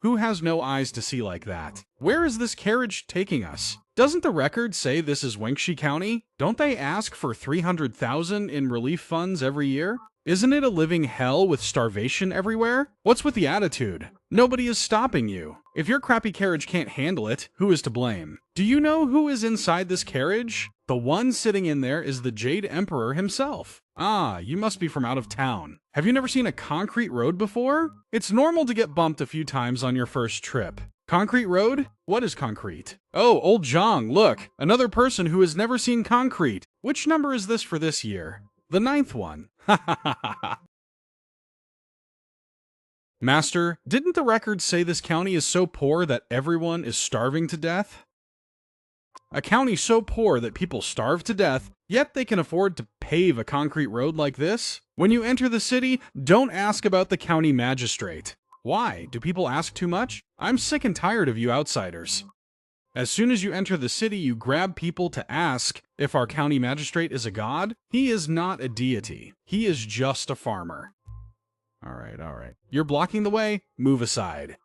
Who has no eyes to see like that? Where is this carriage taking us? Doesn't the record say this is Wenxi County? Don't they ask for 300,000 in relief funds every year? Isn't it a living hell with starvation everywhere? What's with the attitude? Nobody is stopping you. If your crappy carriage can't handle it, who is to blame? Do you know who is inside this carriage? The one sitting in there is the Jade Emperor himself. Ah, you must be from out of town. Have you never seen a concrete road before? It's normal to get bumped a few times on your first trip. Concrete road? What is concrete? Oh, old Zhang, look, another person who has never seen concrete. Which number is this for this year? The 9th one. Ha ha ha ha ha. Master, didn't the record say this county is so poor that everyone is starving to death? A county so poor that people starve to death, yet they can afford to pave a concrete road like this? When you enter the city, don't ask about the county magistrate. Why? Do people ask too much? I'm sick and tired of you outsiders. As soon as you enter the city, you grab people to ask if our county magistrate is a god. He is not a deity. He is just a farmer. All right. You're blocking the way. Move aside.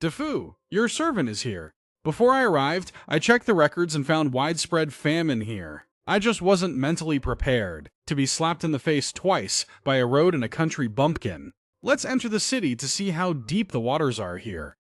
Defu, your servant is here. Before I arrived, I checked the records and found widespread famine here. I just wasn't mentally prepared to be slapped in the face twice by a road and a country bumpkin. Let's enter the city to see how deep the waters are here.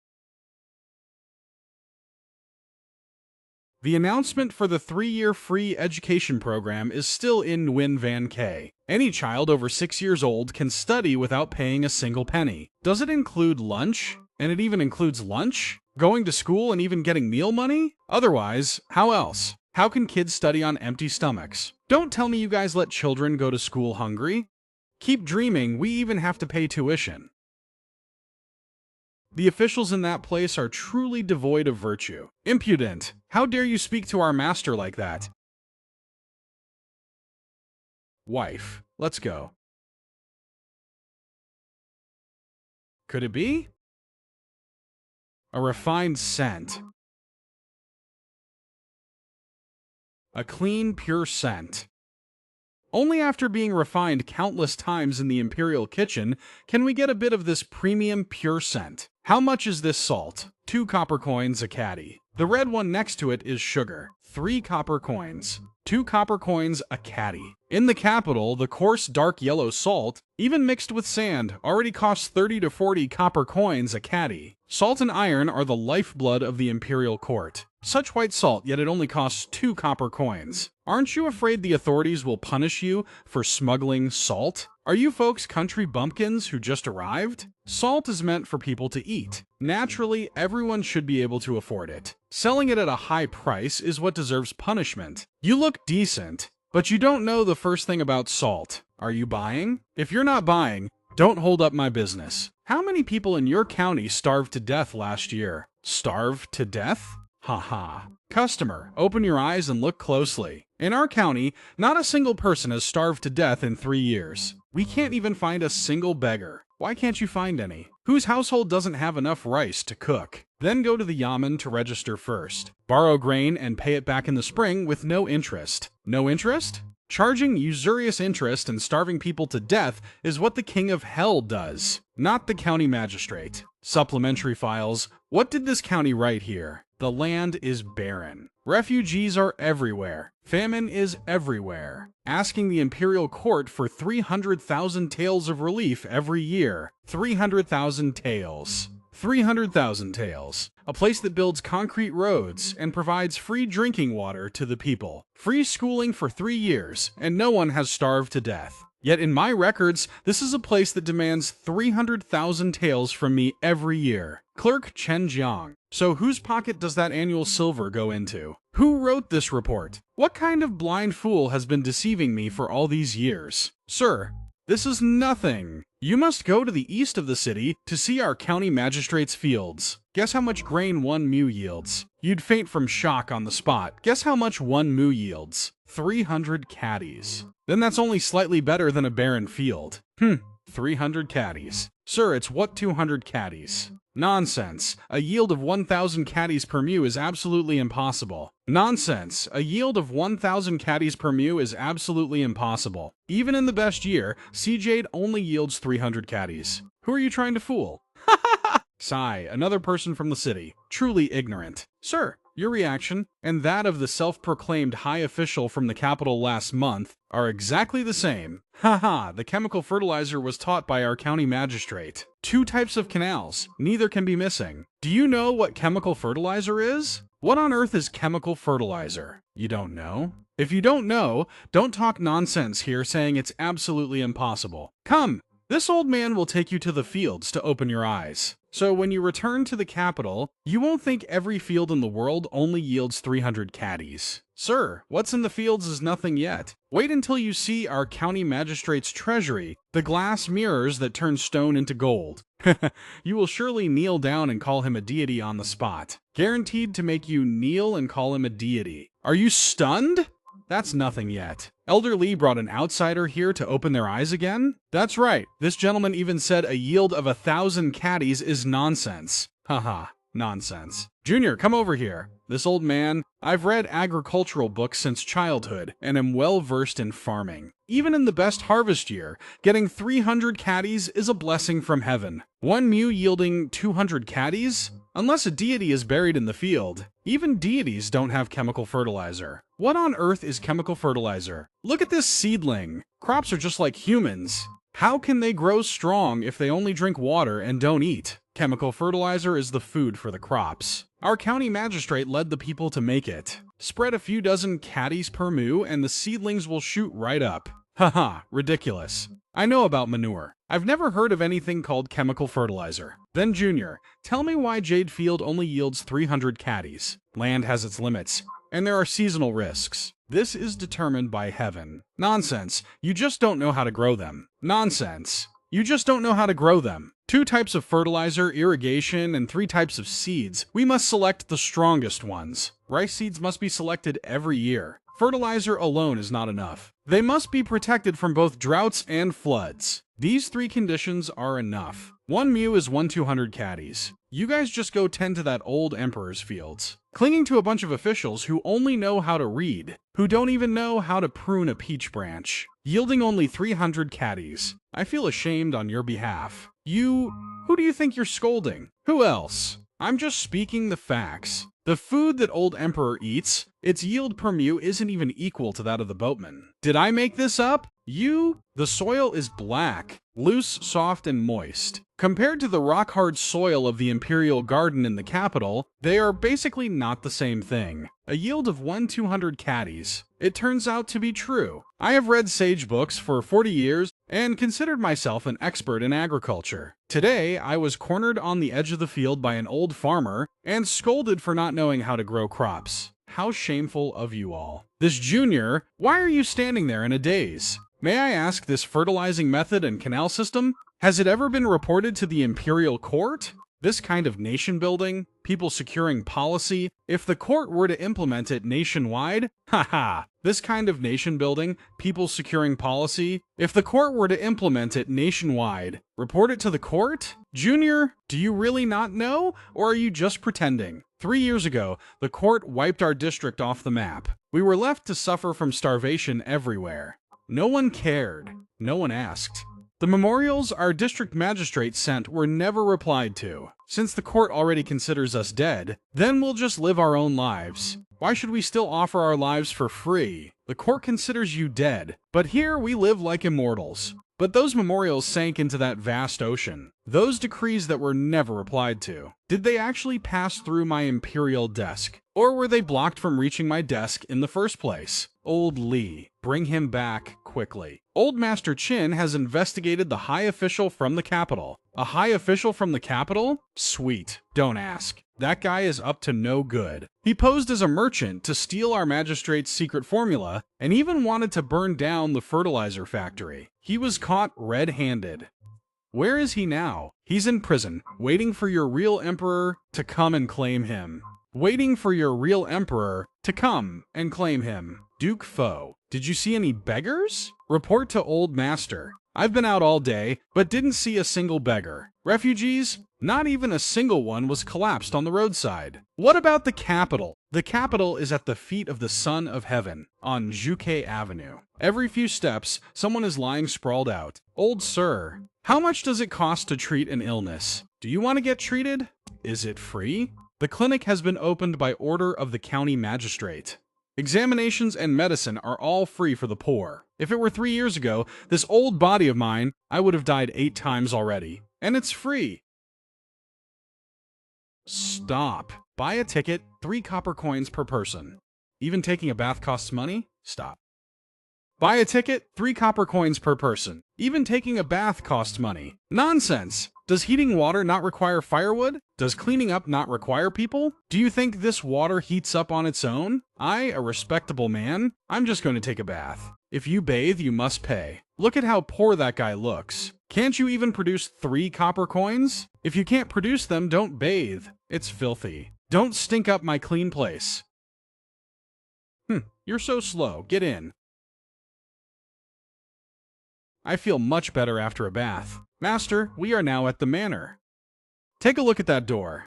The announcement for the 3-year free education program is still in Nguyen Van K. Any child over 6 years old can study without paying a single penny. Does it include lunch? And it even includes lunch? Going to school and even getting meal money? Otherwise, how else? How can kids study on empty stomachs? Don't tell me you guys let children go to school hungry. Keep dreaming, we even have to pay tuition. The officials in that place are truly devoid of virtue. Impudent! How dare you speak to our master like that? Wife, let's go. Could it be? A refined scent. A clean, pure scent. Only after being refined countless times in the imperial kitchen can we get a bit of this premium pure scent. How much is this salt? 2 copper coins a caddy. The red one next to it is sugar. 3 copper coins. 2 copper coins a caddy. In the capital, the coarse dark yellow salt, even mixed with sand, already costs 30 to 40 copper coins a caddy. Salt and iron are the lifeblood of the imperial court. Such white salt, yet it only costs 2 copper coins. Aren't you afraid the authorities will punish you for smuggling salt? Are you folks country bumpkins who just arrived? Salt is meant for people to eat. Naturally, everyone should be able to afford it. Selling it at a high price is what deserves punishment. You look decent, but you don't know the first thing about salt. Are you buying? If you're not buying, don't hold up my business. How many people in your county starved to death last year? Starved to death? Haha. Customer, open your eyes and look closely. In our county, not a single person has starved to death in 3 years. We can't even find a single beggar. Why can't you find any? Whose household doesn't have enough rice to cook? Then go to the yamen to register first. Borrow grain and pay it back in the spring with no interest. No interest? Charging usurious interest and starving people to death is what the King of Hell does, not the county magistrate. Supplementary files. What did this county write here? The land is barren. Refugees are everywhere. Famine is everywhere. Asking the imperial court for 300,000 taels of relief every year. 300,000 taels. 300,000 taels. A place that builds concrete roads and provides free drinking water to the people. Free schooling for 3 years, and no one has starved to death. Yet in my records, this is a place that demands 300,000 taels from me every year. Clerk Chen Jiang. So whose pocket does that annual silver go into? Who wrote this report? What kind of blind fool has been deceiving me for all these years? Sir, this is nothing. You must go to the east of the city to see our county magistrate's fields. Guess how much grain 1 mu yields? You'd faint from shock on the spot. Guess how much 1 mu yields? 300 caddies. Then that's only slightly better than a barren field. 300 caddies. Sir, it's what 200 caddies? Nonsense. A yield of 1,000 caddies per mu is absolutely impossible. Nonsense. A yield of 1,000 caddies per mu is absolutely impossible. Even in the best year, Sea Jade only yields 300 caddies. Who are you trying to fool? Sigh, another person from the city. Truly ignorant. Sir, your reaction, and that of the self-proclaimed high official from the capital last month, are exactly the same. Haha, the chemical fertilizer was taught by our county magistrate. 2 types of canals, neither can be missing. Do you know what chemical fertilizer is? What on earth is chemical fertilizer? You don't know? If you don't know, don't talk nonsense here saying it's absolutely impossible. Come, this old man will take you to the fields to open your eyes. So when you return to the capital, you won't think every field in the world only yields 300 caddies. Sir, what's in the fields is nothing yet. Wait until you see our county magistrate's treasury, the glass mirrors that turn stone into gold. You will surely kneel down and call him a deity on the spot. Guaranteed to make you kneel and call him a deity. Are you stunned? That's nothing yet. Elder Lee brought an outsider here to open their eyes again? That's right. This gentleman even said a yield of 1,000 caddies is nonsense. Haha, nonsense. Junior, come over here. This old man, I've read agricultural books since childhood and am well versed in farming. Even in the best harvest year, getting 300 caddies is a blessing from heaven. 1 mew yielding 200 caddies? Unless a deity is buried in the field, even deities don't have chemical fertilizer. What on earth is chemical fertilizer? Look at this seedling. Crops are just like humans. How can they grow strong if they only drink water and don't eat? Chemical fertilizer is the food for the crops. Our county magistrate led the people to make it. Spread a few dozen caddies per moo and the seedlings will shoot right up. Haha, ridiculous. I know about manure. I've never heard of anything called chemical fertilizer. Then Junior, tell me why Jade Field only yields 300 caddies. Land has its limits, and there are seasonal risks. This is determined by heaven. Nonsense. You just don't know how to grow them. Nonsense. You just don't know how to grow them. 2 types of fertilizer, irrigation, and 3 types of seeds. We must select the strongest ones. Rice seeds must be selected every year. Fertilizer alone is not enough. They must be protected from both droughts and floods. These 3 conditions are enough. 1 mew is 1/200 caddies. You guys just go tend to that old emperor's fields, clinging to a bunch of officials who only know how to read, who don't even know how to prune a peach branch, yielding only 300 caddies. I feel ashamed on your behalf. Who do you think you're scolding? Who else? I'm just speaking the facts. The food that old emperor eats, its yield per mew isn't even equal to that of the boatman. Did I make this up? The soil is black, loose, soft, and moist. Compared to the rock-hard soil of the imperial garden in the capital, they are basically not the same thing. A yield of 1/200 caddies. It turns out to be true. I have read sage books for 40 years and considered myself an expert in agriculture. Today, I was cornered on the edge of the field by an old farmer and scolded for not knowing how to grow crops. How shameful of you all. This Junior, why are you standing there in a daze? May I ask, this fertilizing method and canal system, has it ever been reported to the imperial court? This kind of nation building, people securing policy, if the court were to implement it nationwide, this kind of nation building, people securing policy, if the court were to implement it nationwide, report it to the court? Junior, do you really not know, or are you just pretending? 3 years ago, the court wiped our district off the map. We were left to suffer from starvation everywhere. No one cared. No one asked. The memorials our district magistrate sent were never replied to. Since the court already considers us dead, then we'll just live our own lives. Why should we still offer our lives for free? The court considers you dead, but here we live like immortals. But those memorials sank into that vast ocean. Those decrees that were never replied to. Did they actually pass through my imperial desk? Or were they blocked from reaching my desk in the first place? Old Lee, bring him back quickly. Old Master Chin has investigated the high official from the capital. A high official from the capital? Sweet. Don't ask. That guy is up to no good. He posed as a merchant to steal our magistrate's secret formula, and even wanted to burn down the fertilizer factory. He was caught red-handed. Where is he now? He's in prison, waiting for your real emperor to come and claim him. Waiting for your real emperor to come and claim him. Duke Fo, did you see any beggars? Report to Old Master. I've been out all day, but didn't see a single beggar. Refugees? Not even a single one was collapsed on the roadside. What about the capital? The capital is at the feet of the Son of Heaven, on Juke Avenue. Every few steps, someone is lying sprawled out. Old sir, how much does it cost to treat an illness? Do you want to get treated? Is it free? The clinic has been opened by order of the county magistrate. Examinations and medicine are all free for the poor. If it were 3 years ago, this old body of mine, I would have died 8 times already. And it's free. Stop. Buy a ticket, 3 copper coins per person. Even taking a bath costs money? Stop. Buy a ticket, 3 copper coins per person. Even taking a bath costs money. Nonsense! Does heating water not require firewood? Does cleaning up not require people? Do you think this water heats up on its own? I, a respectable man, I'm just going to take a bath. If you bathe, you must pay. Look at how poor that guy looks. Can't you even produce 3 copper coins? If you can't produce them, don't bathe. It's filthy. Don't stink up my clean place. You're so slow. Get in. I feel much better after a bath. Master, we are now at the manor. Take a look at that door.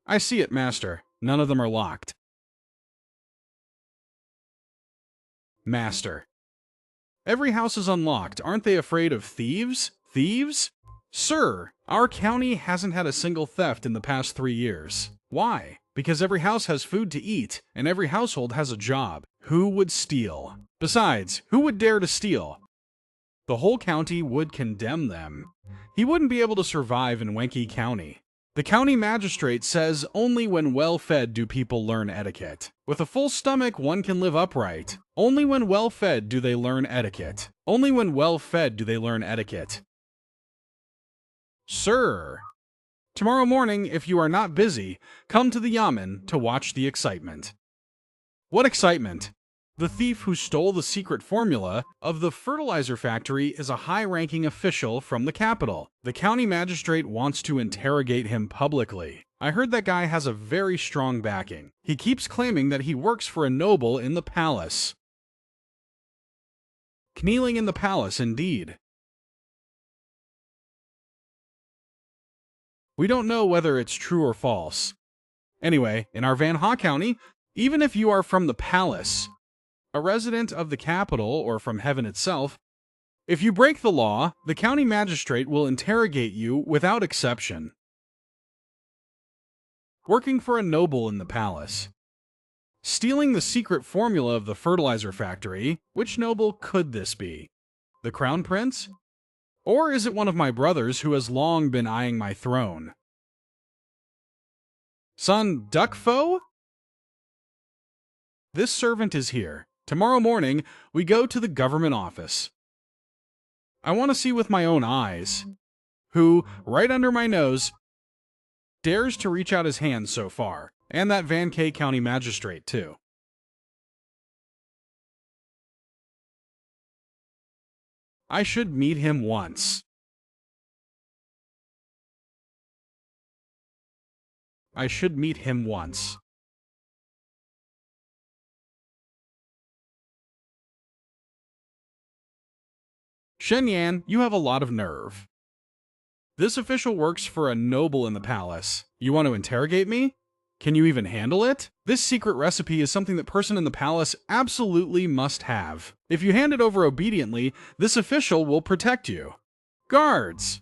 I see it, Master. None of them are locked. Master. Every house is unlocked. Aren't they afraid of thieves? Thieves? Sir, our county hasn't had a single theft in the past 3 years. Why? Because every house has food to eat, and every household has a job. Who would steal? Besides, who would dare to steal? The whole county would condemn them. He wouldn't be able to survive in Wenki County. The county magistrate says only when well-fed do people learn etiquette. With a full stomach, one can live upright. Only when well-fed do they learn etiquette. Only when well-fed do they learn etiquette. Sir, tomorrow morning, if you are not busy, come to the yamen to watch the excitement. What excitement? The thief who stole the secret formula of the fertilizer factory is a high-ranking official from the capital. The county magistrate wants to interrogate him publicly. I heard that guy has a very strong backing. He keeps claiming that he works for a noble in the palace. Kneeling in the palace, indeed. We don't know whether it's true or false. Anyway, in our Manhua County, even if you are from the palace, a resident of the capital, or from heaven itself, if you break the law, the county magistrate will interrogate you without exception. Working for a noble in the palace. Stealing the secret formula of the fertilizer factory, which noble could this be? The crown prince? Or is it one of my brothers who has long been eyeing my throne? Son Duckfoe? This servant is here. Tomorrow morning, we go to the government office. I want to see with my own eyes who, right under my nose, dares to reach out his hand so far, and that Van K County magistrate, too. I should meet him once. I should meet him once. Shenyan, you have a lot of nerve. This official works for a noble in the palace. You want to interrogate me? Can you even handle it? This secret recipe is something that person in the palace absolutely must have. If you hand it over obediently, this official will protect you. Guards!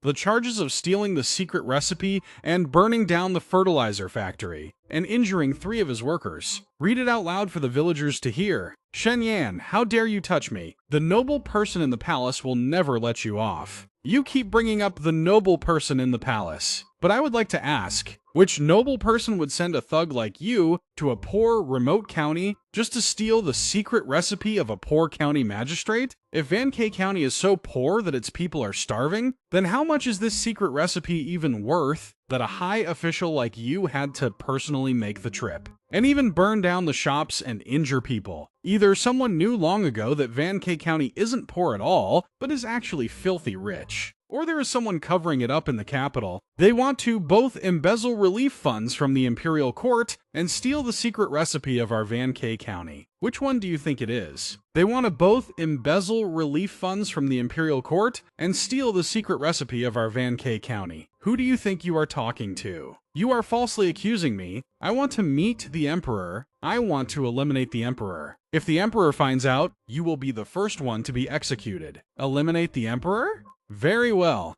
The charges of stealing the secret recipe and burning down the fertilizer factory, and injuring 3 of his workers. Read it out loud for the villagers to hear. Shenyan, how dare you touch me? The noble person in the palace will never let you off. You keep bringing up the noble person in the palace. But I would like to ask, which noble person would send a thug like you to a poor, remote county just to steal the secret recipe of a poor county magistrate? If Van K County is so poor that its people are starving, then how much is this secret recipe even worth that a high official like you had to personally make the trip? And even burn down the shops and injure people. Either someone knew long ago that Van K County isn't poor at all, but is actually filthy rich. Or there is someone covering it up in the capital. They want to both embezzle relief funds from the imperial court and steal the secret recipe of our Van K County. Which one do you think it is? They want to both embezzle relief funds from the imperial court and steal the secret recipe of our Van K County. Who do you think you are talking to? You are falsely accusing me. I want to meet the emperor. I want to eliminate the emperor. If the emperor finds out, you will be the first one to be executed. Eliminate the emperor? Very well.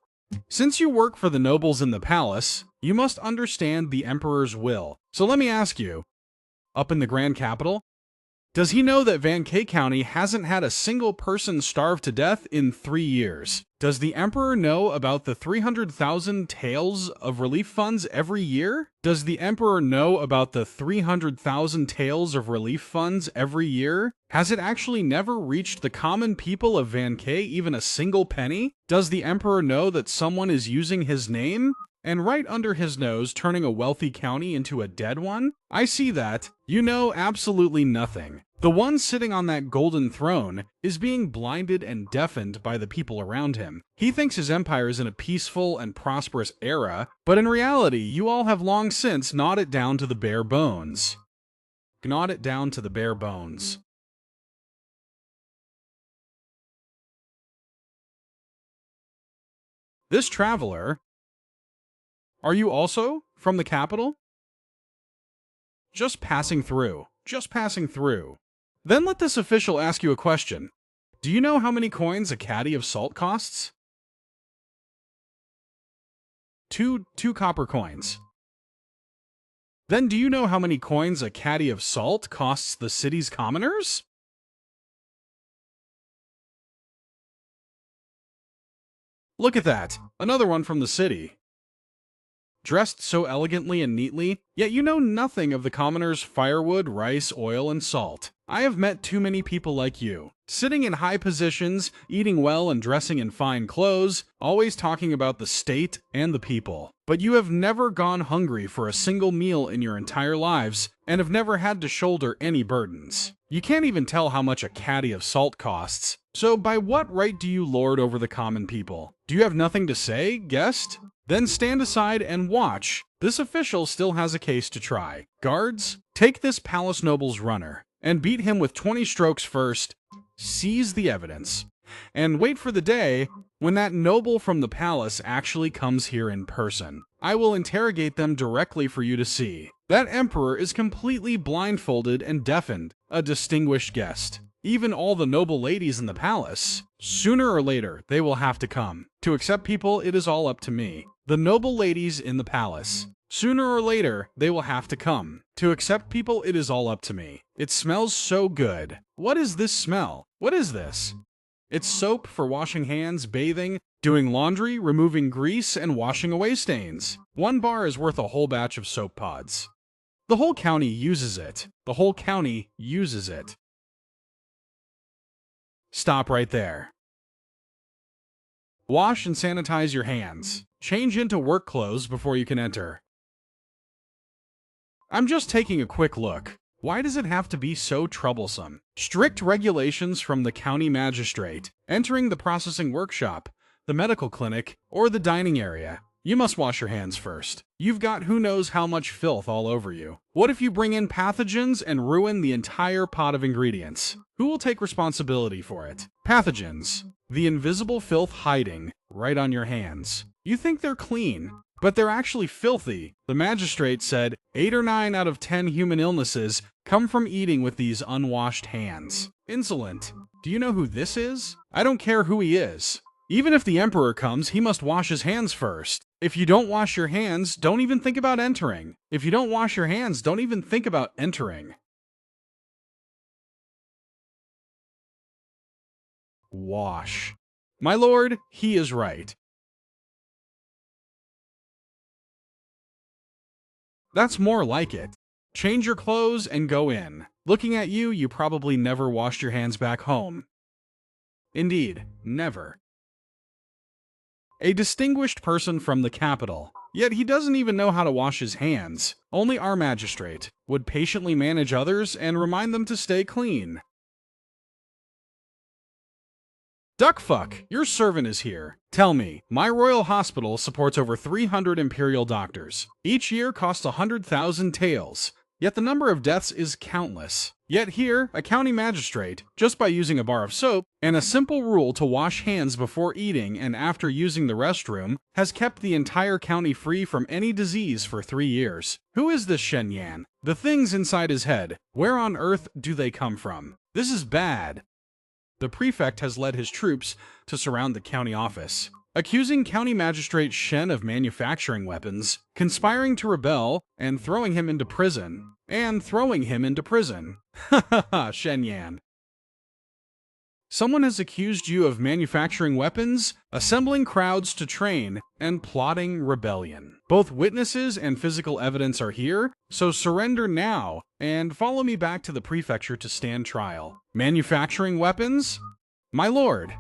Since you work for the nobles in the palace, you must understand the emperor's will. So let me ask you, up in the Grand Capital, does he know that Van K County hasn't had a single person starve to death in 3 years? Does the Emperor know about the 300,000 taels of relief funds every year? Does the Emperor know about the 300,000 taels of relief funds every year? Has it actually never reached the common people of Van K even a single penny? Does the Emperor know that someone is using his name and right under his nose turning a wealthy county into a dead one? I see that. You know absolutely nothing. The one sitting on that golden throne is being blinded and deafened by the people around him. He thinks his empire is in a peaceful and prosperous era, but in reality, you all have long since gnawed it down to the bare bones. Gnawed it down to the bare bones. This traveler, are you also from the capital? Just passing through. Just passing through. Then let this official ask you a question. Do you know how many coins a caddy of salt costs? Two copper coins. Then do you know how many coins a caddy of salt costs the city's commoners? Look at that. Another one from the city. Dressed so elegantly and neatly, yet you know nothing of the commoners' firewood, rice, oil, and salt. I have met too many people like you, sitting in high positions, eating well and dressing in fine clothes, always talking about the state and the people. But you have never gone hungry for a single meal in your entire lives, and have never had to shoulder any burdens. You can't even tell how much a caddy of salt costs. So by what right do you lord over the common people? Do you have nothing to say, guest? Then stand aside and watch. This official still has a case to try. Guards, take this palace noble's runner and beat him with 20 strokes first. Seize the evidence. And wait for the day when that noble from the palace actually comes here in person. I will interrogate them directly for you to see. That emperor is completely blindfolded and deafened, a distinguished guest. Even all the noble ladies in the palace. Sooner or later, they will have to come. To accept people, it is all up to me. The noble ladies in the palace. Sooner or later, they will have to come. To accept people, it is all up to me. It smells so good. What is this smell? What is this? It's soap for washing hands, bathing, doing laundry, removing grease, and washing away stains. 1 bar is worth a whole batch of soap pods. The whole county uses it. The whole county uses it. Stop right there. Wash and sanitize your hands. Change into work clothes before you can enter. I'm just taking a quick look. Why does it have to be so troublesome? Strict regulations from the county magistrate. Entering the processing workshop, the medical clinic, or the dining area. You must wash your hands first. You've got who knows how much filth all over you. What if you bring in pathogens and ruin the entire pot of ingredients? Who will take responsibility for it? Pathogens. The invisible filth hiding right on your hands. You think they're clean, but they're actually filthy. The magistrate said 8 or 9 out of 10 human illnesses come from eating with these unwashed hands. Insolent. Do you know who this is? I don't care who he is. Even if the emperor comes, he must wash his hands first. If you don't wash your hands, don't even think about entering. If you don't wash your hands, don't even think about entering. Wash. My lord, he is right. That's more like it. Change your clothes and go in. Looking at you, you probably never washed your hands back home. Indeed, never. A distinguished person from the capital. Yet he doesn't even know how to wash his hands. Only our magistrate would patiently manage others and remind them to stay clean. Duckfuck, your servant is here. Tell me, my royal hospital supports over 300 imperial doctors. Each year costs 100,000 taels. Yet the number of deaths is countless. Yet here, a county magistrate, just by using a bar of soap and a simple rule to wash hands before eating and after using the restroom, has kept the entire county free from any disease for 3 years. Who is this Shen Yan? The things inside his head, where on earth do they come from? This is bad. The prefect has led his troops to surround the county office. accusing County Magistrate Shen of manufacturing weapons, conspiring to rebel, and throwing him into prison. Ha ha ha, Shen Yan. Someone has accused you of manufacturing weapons, assembling crowds to train, and plotting rebellion. Both witnesses and physical evidence are here, so surrender now and follow me back to the prefecture to stand trial. Manufacturing weapons? My lord.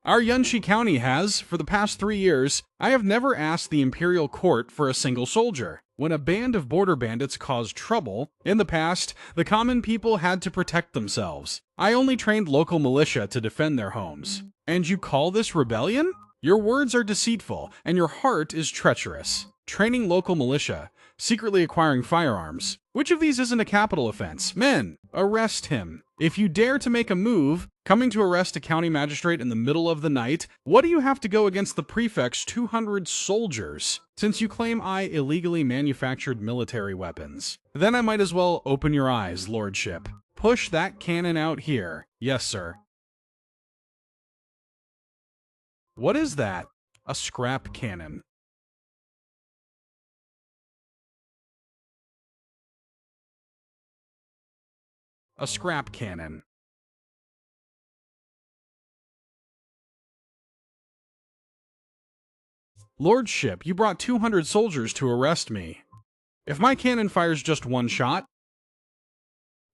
Our Yunshi County has, for the past 3 years, I have never asked the Imperial Court for a single soldier. When a band of border bandits caused trouble, in the past, the common people had to protect themselves. I only trained local militia to defend their homes. And you call this rebellion? Your words are deceitful, and your heart is treacherous. Training local militia, secretly acquiring firearms. Which of these isn't a capital offense? Men, arrest him. If you dare to make a move, coming to arrest a county magistrate in the middle of the night, what do you have to go against the prefect's 200 soldiers? Since you claim I illegally manufactured military weapons. Then I might as well open your eyes, lordship. Push that cannon out here. Yes, sir. What is that? A scrap cannon. A scrap cannon. Lordship, you brought 200 soldiers to arrest me. If my cannon fires just one shot,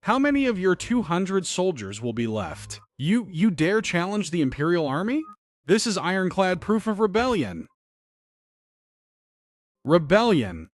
how many of your 200 soldiers will be left? You dare challenge the Imperial Army? This is ironclad proof of rebellion. Rebellion.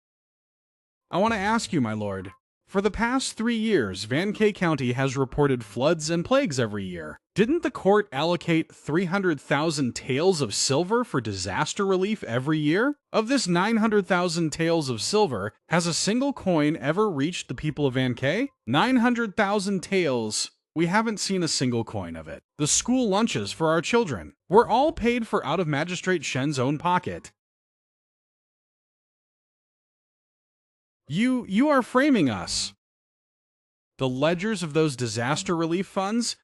I want to ask you, my lord. For the past 3 years, Vankei County has reported floods and plagues every year. Didn't the court allocate 300,000 taels of silver for disaster relief every year? Of this 900,000 taels of silver, has a single coin ever reached the people of Vankei? 900,000 taels. We haven't seen a single coin of it. The school lunches for our children were all paid for out of Magistrate Shen's own pocket. You are framing us. The ledgers of those disaster relief funds,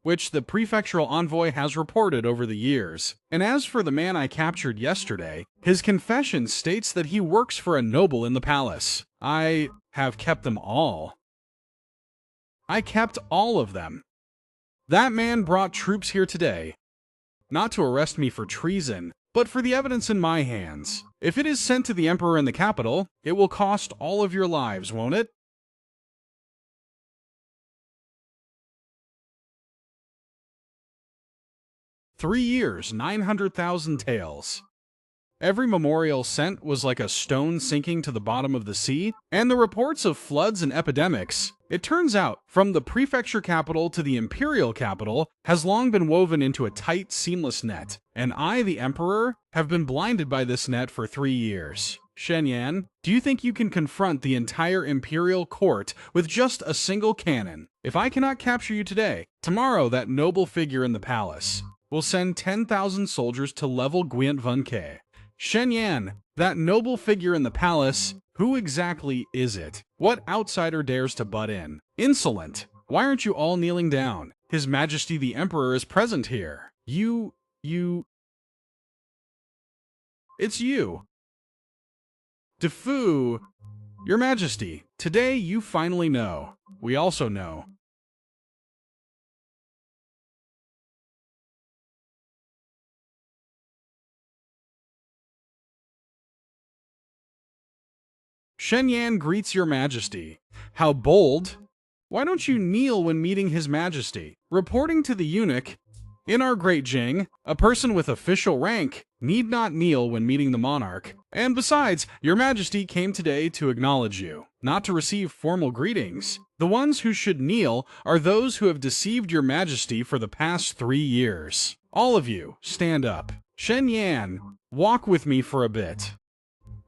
which the prefectural envoy has reported over the years. And as for the man I captured yesterday, his confession states that he works for a noble in the palace. I have kept them all. I kept all of them. That man brought troops here today, not to arrest me for treason, but for the evidence in my hands. If it is sent to the Emperor in the capital, it will cost all of your lives, won't it? "3 years, 900,000 taels. Every memorial sent was like a stone sinking to the bottom of the sea, and the reports of floods and epidemics. It turns out, from the prefecture capital to the imperial capital, has long been woven into a tight, seamless net, and I, the emperor, have been blinded by this net for 3 years. Shen Yan, do you think you can confront the entire imperial court with just a single cannon? If I cannot capture you today, tomorrow that noble figure in the palace will send 10,000 soldiers to level Gwent Vankei. Shen Yan, that noble figure in the palace, who exactly is it? What outsider dares to butt in? Insolent! Why aren't you all kneeling down? His Majesty the Emperor is present here. It's you. Defu, Your Majesty, today you finally know. We also know. Shen Yan greets Your Majesty. How bold! Why don't you kneel when meeting His Majesty? Reporting to the eunuch, in our great Jing, a person with official rank need not kneel when meeting the monarch. And besides, Your Majesty came today to acknowledge you, not to receive formal greetings. The ones who should kneel are those who have deceived Your Majesty for the past 3 years. All of you, stand up. Shen Yan, walk with me for a bit.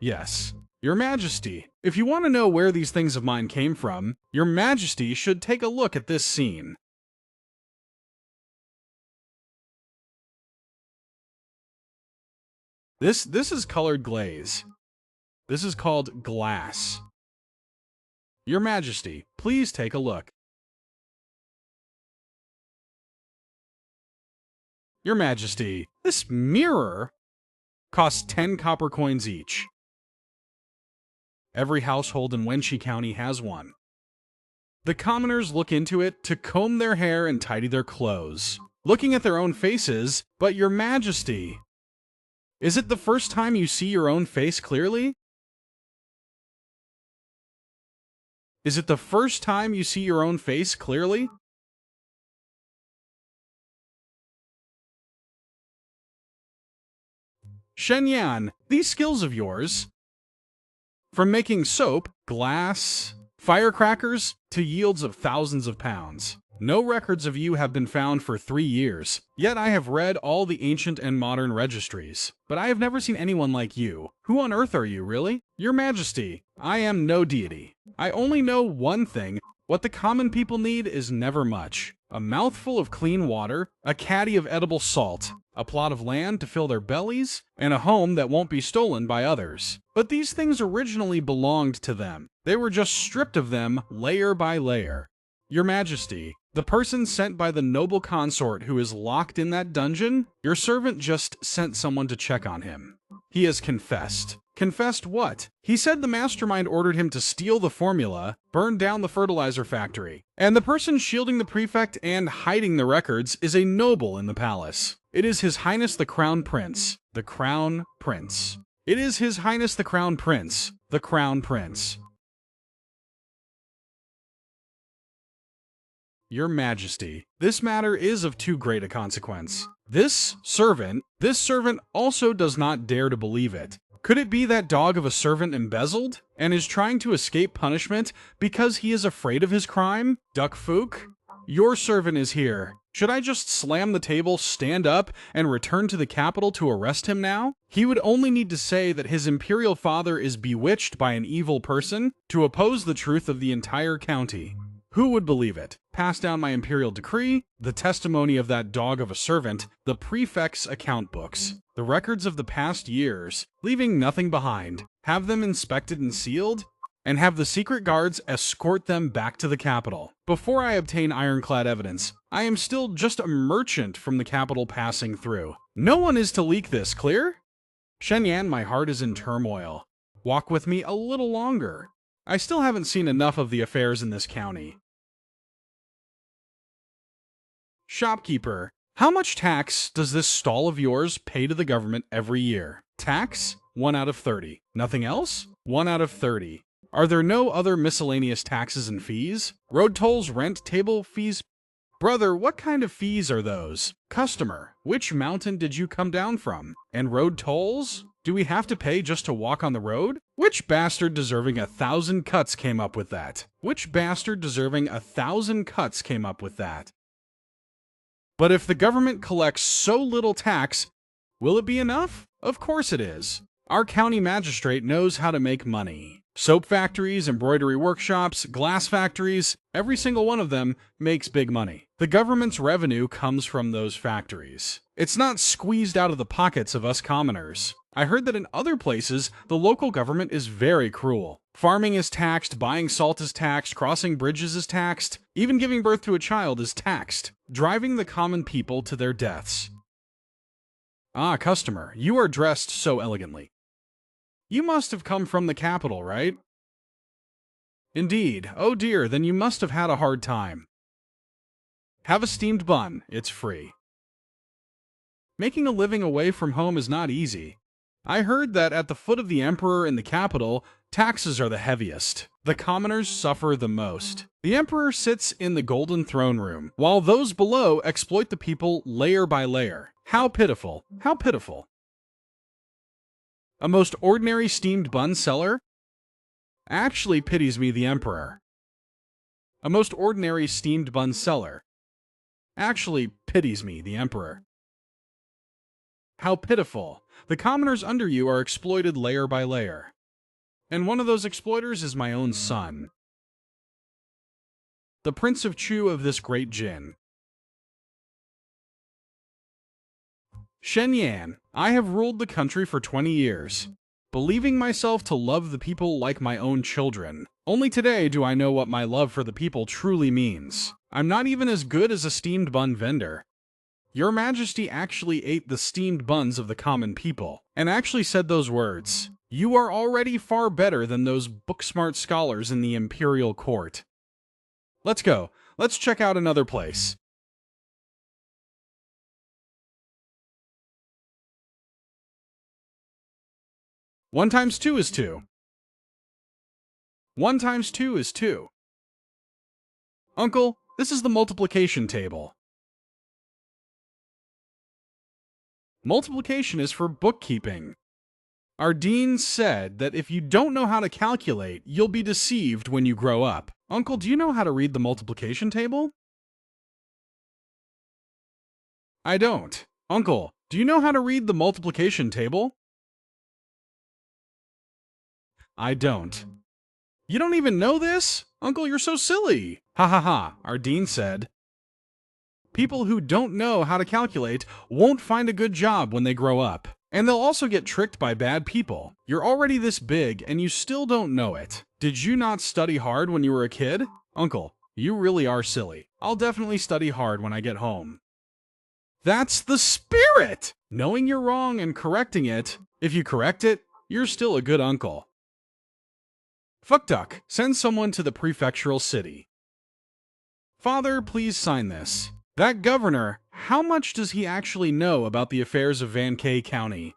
Yes. Your Majesty, if you want to know where these things of mine came from, Your Majesty should take a look at this scene. This is colored glaze. This is called glass. Your Majesty, please take a look. Your Majesty, this mirror costs 10 copper coins each. Every household in Wenshi County has one. The commoners look into it to comb their hair and tidy their clothes, looking at their own faces. But Your Majesty, is it the first time you see your own face clearly? Is it the first time you see your own face clearly? Shenyan, these skills of yours, from making soap, glass, firecrackers, to yields of thousands of pounds. No records of you have been found for 3 years, yet I have read all the ancient and modern registries. But I have never seen anyone like you. Who on earth are you, really? Your Majesty, I am no deity. I only know one thing. What the common people need is never much. A mouthful of clean water, a caddy of edible salt, a plot of land to fill their bellies, and a home that won't be stolen by others. But these things originally belonged to them. They were just stripped of them layer by layer. Your Majesty, the person sent by the noble consort who is locked in that dungeon, your servant just sent someone to check on him. He has confessed. Confessed what? He said the mastermind ordered him to steal the formula, burn down the fertilizer factory, and the person shielding the prefect and hiding the records is a noble in the palace. It is His Highness the Crown Prince. The Crown Prince. It is His Highness the Crown Prince. The Crown Prince. Your Majesty, this matter is of too great a consequence. This servant also does not dare to believe it. Could it be that dog of a servant embezzled, and is trying to escape punishment because he is afraid of his crime? Duck Fook, your servant is here. Should I just slam the table, stand up, and return to the capital to arrest him now? He would only need to say that his imperial father is bewitched by an evil person to oppose the truth of the entire county. Who would believe it? Pass down my imperial decree, the testimony of that dog of a servant, the prefect's account books, the records of the past years, leaving nothing behind. Have them inspected and sealed, and have the secret guards escort them back to the capital. Before I obtain ironclad evidence, I am still just a merchant from the capital passing through. No one is to leak this, clear? Shenyan, my heart is in turmoil. Walk with me a little longer. I still haven't seen enough of the affairs in this county. Shopkeeper, how much tax does this stall of yours pay to the government every year? Tax? 1 out of 30. Nothing else? 1 out of 30. Are there no other miscellaneous taxes and fees? Road tolls, rent, table fees? Brother, what kind of fees are those? Customer, which mountain did you come down from? And road tolls? Do we have to pay just to walk on the road? Which bastard deserving 1,000 cuts came up with that? Which bastard deserving 1,000 cuts came up with that? But if the government collects so little tax, will it be enough? Of course it is. Our county magistrate knows how to make money. Soap factories, embroidery workshops, glass factories, every single one of them makes big money. The government's revenue comes from those factories. It's not squeezed out of the pockets of us commoners. I heard that in other places, the local government is very cruel. Farming is taxed, buying salt is taxed, crossing bridges is taxed, even giving birth to a child is taxed, driving the common people to their deaths. Ah, customer, you are dressed so elegantly. You must have come from the capital, right? Indeed. Oh dear, then you must have had a hard time. Have a steamed bun, it's free. Making a living away from home is not easy. I heard that at the foot of the emperor in the capital, taxes are the heaviest. The commoners suffer the most. The emperor sits in the golden throne room, while those below exploit the people layer by layer. How pitiful, how pitiful. A most ordinary steamed bun seller actually pities me, the emperor. A most ordinary steamed bun seller actually pities me, the emperor. How pitiful. The commoners under you are exploited layer by layer. And one of those exploiters is my own son, the Prince of Chu of this great Jin. Shenyan, I have ruled the country for 20 years, believing myself to love the people like my own children. Only today do I know what my love for the people truly means. I'm not even as good as a steamed bun vendor. Your Majesty actually ate the steamed buns of the common people, and actually said those words. You are already far better than those book-smart scholars in the imperial court. Let's go. Let's check out another place. One times two is two. 1 times 2 is 2. Uncle, this is the multiplication table. Multiplication is for bookkeeping. Our dean said that if you don't know how to calculate, you'll be deceived when you grow up. Uncle, do you know how to read the multiplication table? I don't. Uncle, do you know how to read the multiplication table? I don't. You don't even know this? Uncle, you're so silly. Ha ha ha, our dean said. People who don't know how to calculate won't find a good job when they grow up. And they'll also get tricked by bad people. You're already this big and you still don't know it. Did you not study hard when you were a kid? Uncle, you really are silly. I'll definitely study hard when I get home. That's the spirit! Knowing you're wrong and correcting it. If you correct it, you're still a good uncle. Fuck duck, send someone to the prefectural city. Father, please sign this. That governor, how much does he actually know about the affairs of Van K County?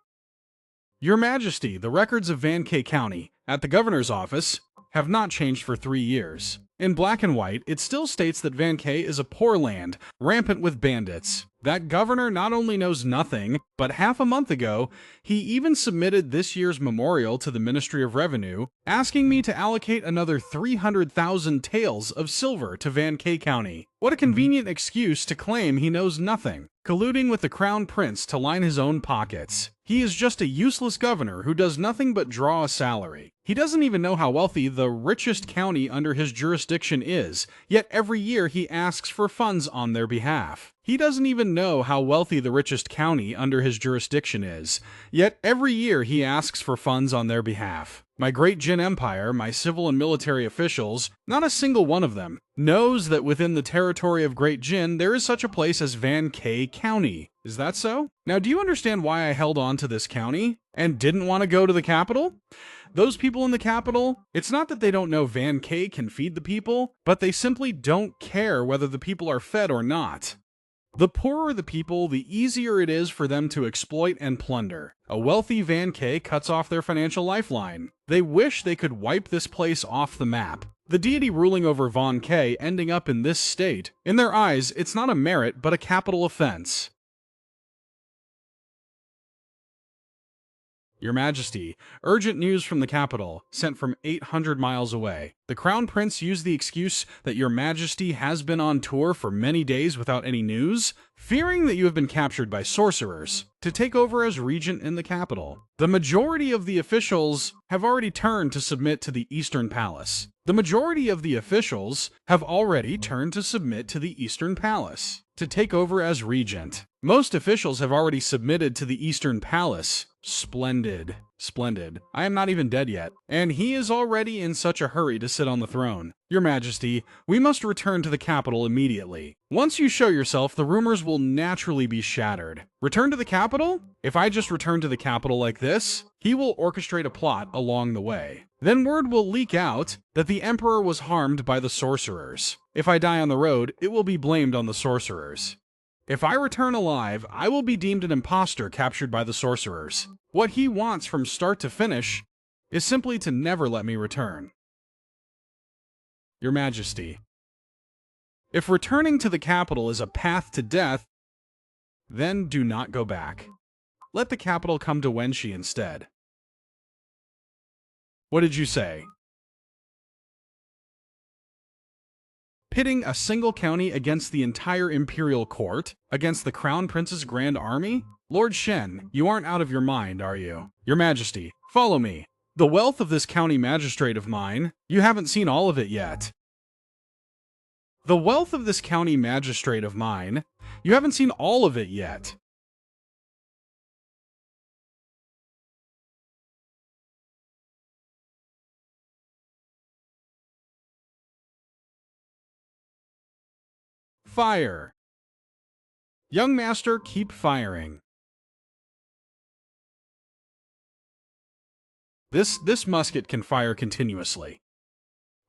Your Majesty, the records of Van K County, at the governor's office, have not changed for 3 years. In black and white, it still states that Van K is a poor land, rampant with bandits. That governor not only knows nothing, but half a month ago, he even submitted this year's memorial to the Ministry of Revenue, asking me to allocate another 300,000 taels of silver to Van K County. What a convenient excuse to claim he knows nothing, colluding with the Crown Prince to line his own pockets. He is just a useless governor who does nothing but draw a salary. He doesn't even know how wealthy the richest county under his jurisdiction is, yet every year he asks for funds on their behalf. He doesn't even know how wealthy the richest county under his jurisdiction is, yet every year he asks for funds on their behalf. My great Jin Empire, my civil and military officials, not a single one of them, knows that within the territory of Great Jin there is such a place as Van K County. Is that so? Now, do you understand why I held on to this county and didn't want to go to the capital? Those people in the capital, it's not that they don't know Van K can feed the people, but they simply don't care whether the people are fed or not. The poorer the people, the easier it is for them to exploit and plunder. A wealthy Van K cuts off their financial lifeline. They wish they could wipe this place off the map. The deity ruling over Van K ending up in this state, in their eyes, it's not a merit but a capital offense. Your Majesty, urgent news from the capital, sent from 800 miles away. The Crown Prince used the excuse that Your Majesty has been on tour for many days without any news, fearing that you have been captured by sorcerers, to take over as regent in the capital. The majority of the officials have already turned to submit to the Eastern Palace. The majority of the officials have already turned to submit to the Eastern Palace to take over as regent. Most officials have already submitted to the Eastern Palace. Splendid. Splendid. I am not even dead yet, and he is already in such a hurry to sit on the throne. Your Majesty, we must return to the capital immediately. Once you show yourself, the rumors will naturally be shattered. Return to the capital? If I just return to the capital like this, he will orchestrate a plot along the way. Then word will leak out that the Emperor was harmed by the sorcerers. If I die on the road, it will be blamed on the sorcerers. If I return alive, I will be deemed an imposter captured by the sorcerers. What he wants from start to finish is simply to never let me return. Your Majesty, if returning to the capital is a path to death, then do not go back. Let the capital come to Wenshi instead. What did you say? Pitting a single county against the entire imperial court? Against the Crown Prince's grand army? Lord Shen, you aren't out of your mind, are you? Your Majesty, follow me. The wealth of this county magistrate of mine, you haven't seen all of it yet. The wealth of this county magistrate of mine, you haven't seen all of it yet. Fire. Young master, keep firing. This musket can fire continuously.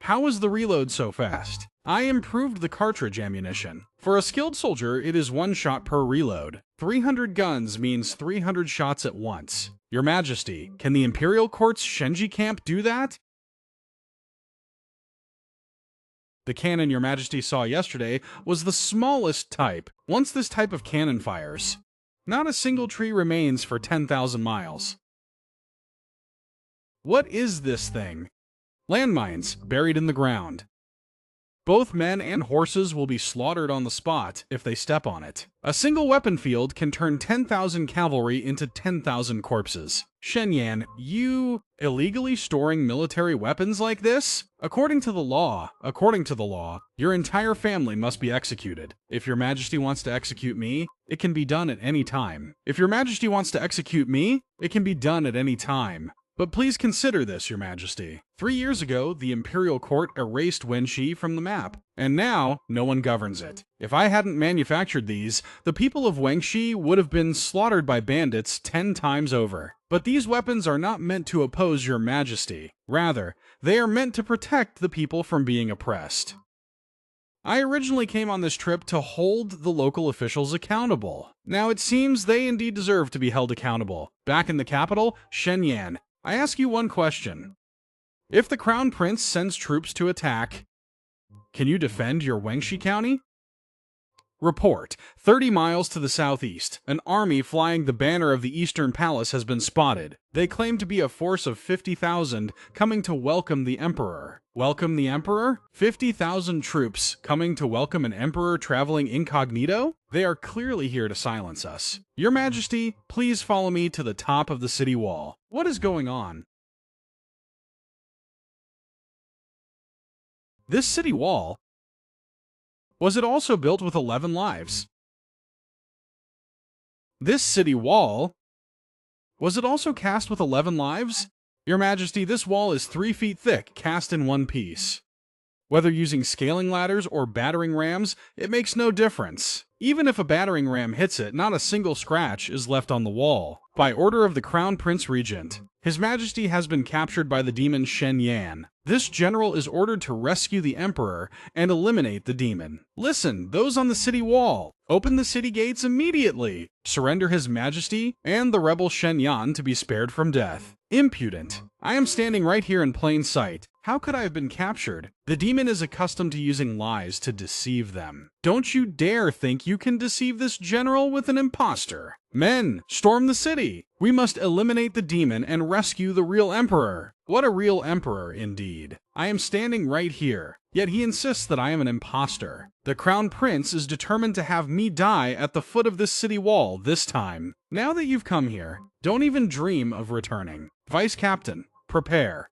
How is the reload so fast? I improved the cartridge ammunition. For a skilled soldier, it is 1 shot per reload. 300 guns means 300 shots at once. Your Majesty, can the Imperial Court's Shenji camp do that? The cannon Your Majesty saw yesterday was the smallest type. Once this type of cannon fires, not a single tree remains for 10,000 miles. What is this thing? Landmines buried in the ground. Both men and horses will be slaughtered on the spot if they step on it. A single weapon field can turn 10,000 cavalry into 10,000 corpses. Shenyan, you illegally storing military weapons like this? According to the law, your entire family must be executed. If Your Majesty wants to execute me, it can be done at any time. If Your Majesty wants to execute me, it can be done at any time. But please consider this, Your Majesty. 3 years ago, the Imperial Court erased Wenxi from the map, and now no one governs it. If I hadn't manufactured these, the people of Wenxi would have been slaughtered by bandits 10 times over. But these weapons are not meant to oppose Your Majesty. Rather, they are meant to protect the people from being oppressed. I originally came on this trip to hold the local officials accountable. Now it seems they indeed deserve to be held accountable. Back in the capital, Shenyan, I ask you one question. If the Crown Prince sends troops to attack, can you defend your Wenxi County? Report. 30 miles to the southeast, an army flying the banner of the Eastern Palace has been spotted. They claim to be a force of 50,000 coming to welcome the Emperor. Welcome the Emperor? 50,000 troops coming to welcome an Emperor traveling incognito? They are clearly here to silence us. Your Majesty, please follow me to the top of the city wall. What is going on? This city wall, was it also built with 11 lives? This city wall, was it also cast with 11 lives? Your Majesty, this wall is 3 feet thick, cast in one piece. Whether using scaling ladders or battering rams, it makes no difference. Even if a battering ram hits it, not a single scratch is left on the wall. By order of the Crown Prince Regent, His Majesty has been captured by the demon Shen Yan. This general is ordered to rescue the Emperor and eliminate the demon. Listen, those on the city wall, open the city gates immediately. Surrender His Majesty and the rebel Shen Yan to be spared from death. Impudent. I am standing right here in plain sight. How could I have been captured? The demon is accustomed to using lies to deceive them. Don't you dare think you can deceive this general with an impostor. Men, storm the city. We must eliminate the demon and rescue the real emperor. What a real emperor, indeed. I am standing right here, yet he insists that I am an impostor. The Crown Prince is determined to have me die at the foot of this city wall this time. Now that you've come here, don't even dream of returning. Vice Captain, prepare.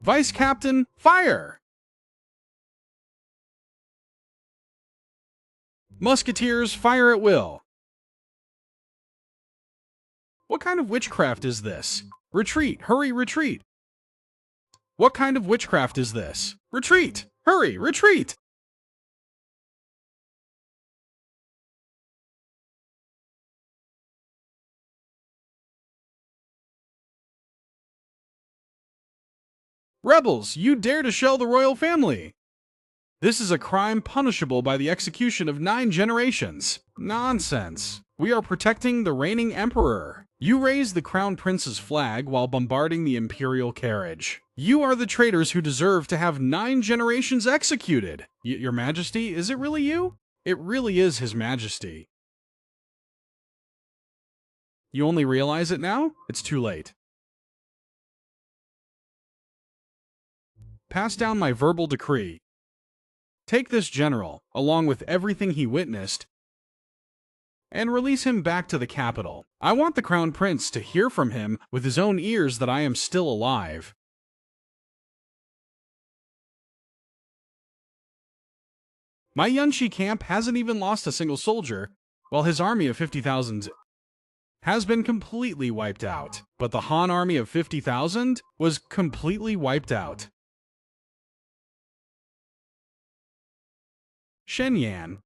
Vice Captain, fire! Musketeers, fire at will. What kind of witchcraft is this? Retreat, hurry, retreat. What kind of witchcraft is this? Retreat, hurry, retreat. Rebels, you dare to shell the royal family! This is a crime punishable by the execution of 9 generations. Nonsense. We are protecting the reigning emperor. You raise the Crown Prince's flag while bombarding the imperial carriage. You are the traitors who deserve to have 9 generations executed. Your Majesty, is it really you? It really is His Majesty. You only realize it now? It's too late. Pass down my verbal decree. Take this general, along with everything he witnessed, and release him back to the capital. I want the Crown Prince to hear from him with his own ears that I am still alive. My Yunshi camp hasn't even lost a single soldier, while his army of 50,000 has been completely wiped out. But the Han army of 50,000 was completely wiped out. Shen Yan,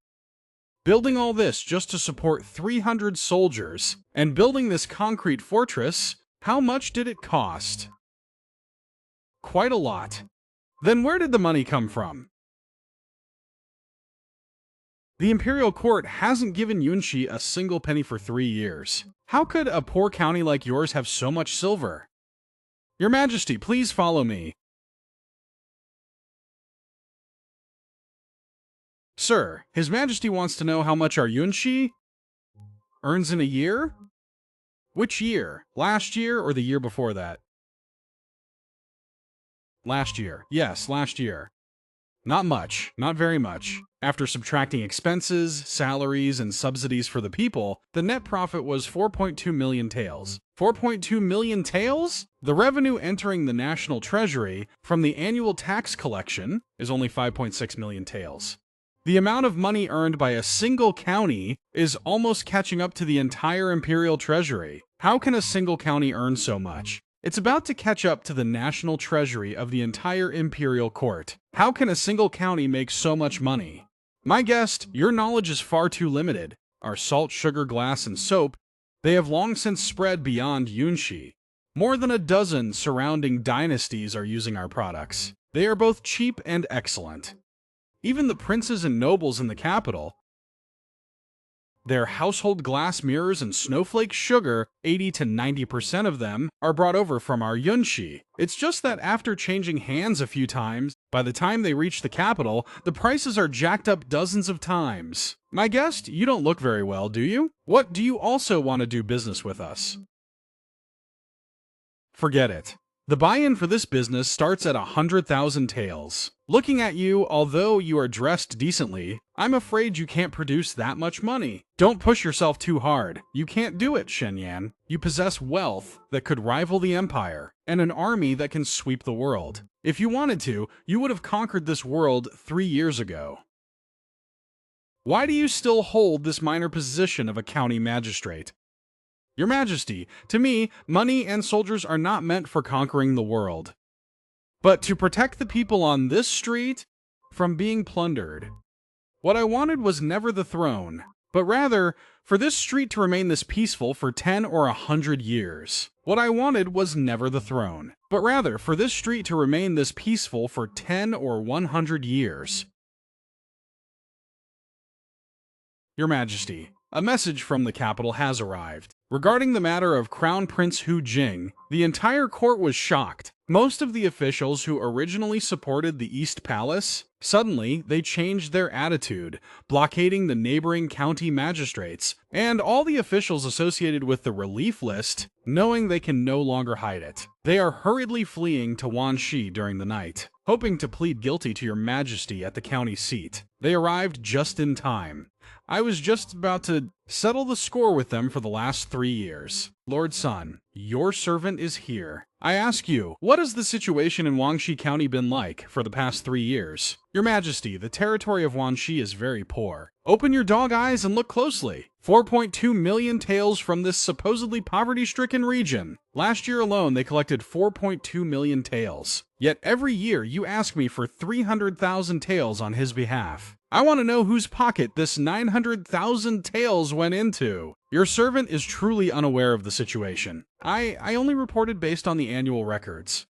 Building all this just to support 300 soldiers, and building this concrete fortress, how much did it cost? Quite a lot. Then where did the money come from? The imperial court hasn't given Yunshi a single penny for 3 years. How could a poor county like yours have so much silver? Your Majesty, please follow me. Sir, His Majesty wants to know how much our Yunshi earns in a year? Which year? Last year or the year before that? Last year. Yes, last year. Not much, not very much. After subtracting expenses, salaries, and subsidies for the people, the net profit was 4.2 million taels. 4.2 million taels? The revenue entering the national treasury from the annual tax collection is only 5.6 million taels. The amount of money earned by a single county is almost catching up to the entire imperial treasury. How can a single county earn so much? It's about to catch up to the national treasury of the entire imperial court. How can a single county make so much money? My guest, your knowledge is far too limited. Our salt, sugar, glass, and soap, they have long since spread beyond Yunshi. More than a dozen surrounding dynasties are using our products. They are both cheap and excellent. Even the princes and nobles in the capital, their household glass mirrors and snowflake sugar, 80 to 90% of them, are brought over from our Yunshi. It's just that after changing hands a few times, by the time they reach the capital, the prices are jacked up dozens of times. My guest, you don't look very well, do you? What, do you also want to do business with us? Forget it. The buy-in for this business starts at 100,000 taels. Looking at you, although you are dressed decently, I'm afraid you can't produce that much money. Don't push yourself too hard. You can't do it, Shenyan. You possess wealth that could rival the empire, and an army that can sweep the world. If you wanted to, you would have conquered this world 3 years ago. Why do you still hold this minor position of a county magistrate? Your Majesty, to me, money and soldiers are not meant for conquering the world, but to protect the people on this street from being plundered. What I wanted was never the throne, but rather for this street to remain this peaceful for 10 or 100 years. What I wanted was never the throne, but rather for this street to remain this peaceful for 10 or 100 years. Your Majesty, a message from the capital has arrived. Regarding the matter of Crown Prince Hu Jing, the entire court was shocked. Most of the officials who originally supported the East Palace, suddenly they changed their attitude, blockading the neighboring county magistrates, and all the officials associated with the relief list, knowing they can no longer hide it. They are hurriedly fleeing to Wanxi during the night, hoping to plead guilty to your Majesty at the county seat. They arrived just in time. I was just about to settle the score with them for the last 3 years. Lord Sun, your servant is here. I ask you, what has the situation in Wanxi County been like for the past 3 years? Your Majesty, the territory of Wanxi is very poor. Open your dog eyes and look closely. 4.2 million taels from this supposedly poverty-stricken region. Last year alone, they collected 4.2 million taels. Yet every year, you ask me for 300,000 taels on his behalf. I want to know whose pocket this 900,000 taels went into. Your servant is truly unaware of the situation. I only reported based on the annual records.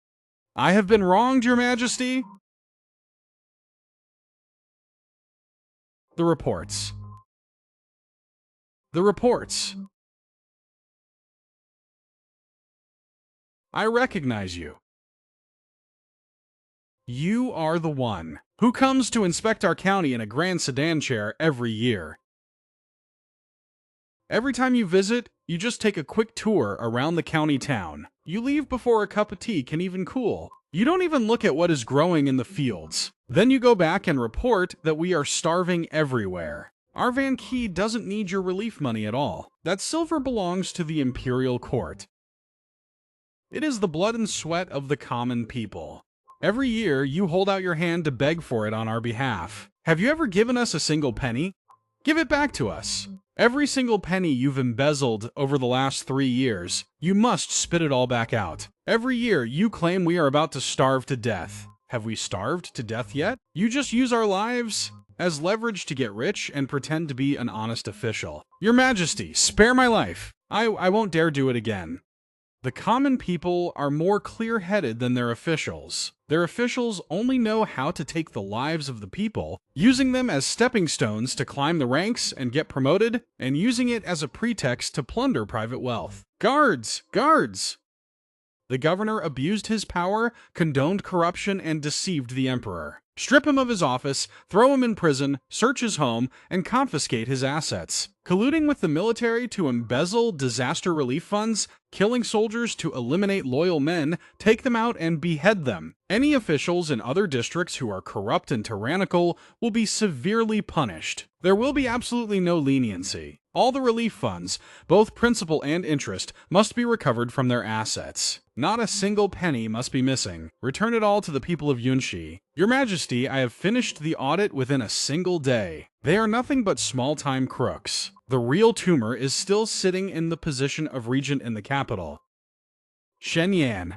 I have been wronged, Your Majesty. The reports. The reports. I recognize you. You are the one who comes to inspect our county in a grand sedan chair every year. Every time you visit, you just take a quick tour around the county town. You leave before a cup of tea can even cool. You don't even look at what is growing in the fields. Then you go back and report that we are starving everywhere. Our Van Key doesn't need your relief money at all. That silver belongs to the imperial court. It is the blood and sweat of the common people. Every year, you hold out your hand to beg for it on our behalf. Have you ever given us a single penny? Give it back to us. Every single penny you've embezzled over the last 3 years, you must spit it all back out. Every year, you claim we are about to starve to death. Have we starved to death yet? You just use our lives as leverage to get rich and pretend to be an honest official. Your Majesty, spare my life. I won't dare do it again. The common people are more clear-headed than their officials. Their officials only know how to take the lives of the people, using them as stepping stones to climb the ranks and get promoted, and using it as a pretext to plunder private wealth. Guards! Guards! The governor abused his power, condoned corruption, and deceived the emperor. Strip him of his office, throw him in prison, search his home, and confiscate his assets. Colluding with the military to embezzle disaster relief funds, killing soldiers to eliminate loyal men, take them out and behead them. Any officials in other districts who are corrupt and tyrannical will be severely punished. There will be absolutely no leniency. All the relief funds, both principal and interest, must be recovered from their assets. Not a single penny must be missing. Return it all to the people of Yunshi. Your Majesty, I have finished the audit within a single day. They are nothing but small-time crooks. The real tumor is still sitting in the position of regent in the capital. Shenyang.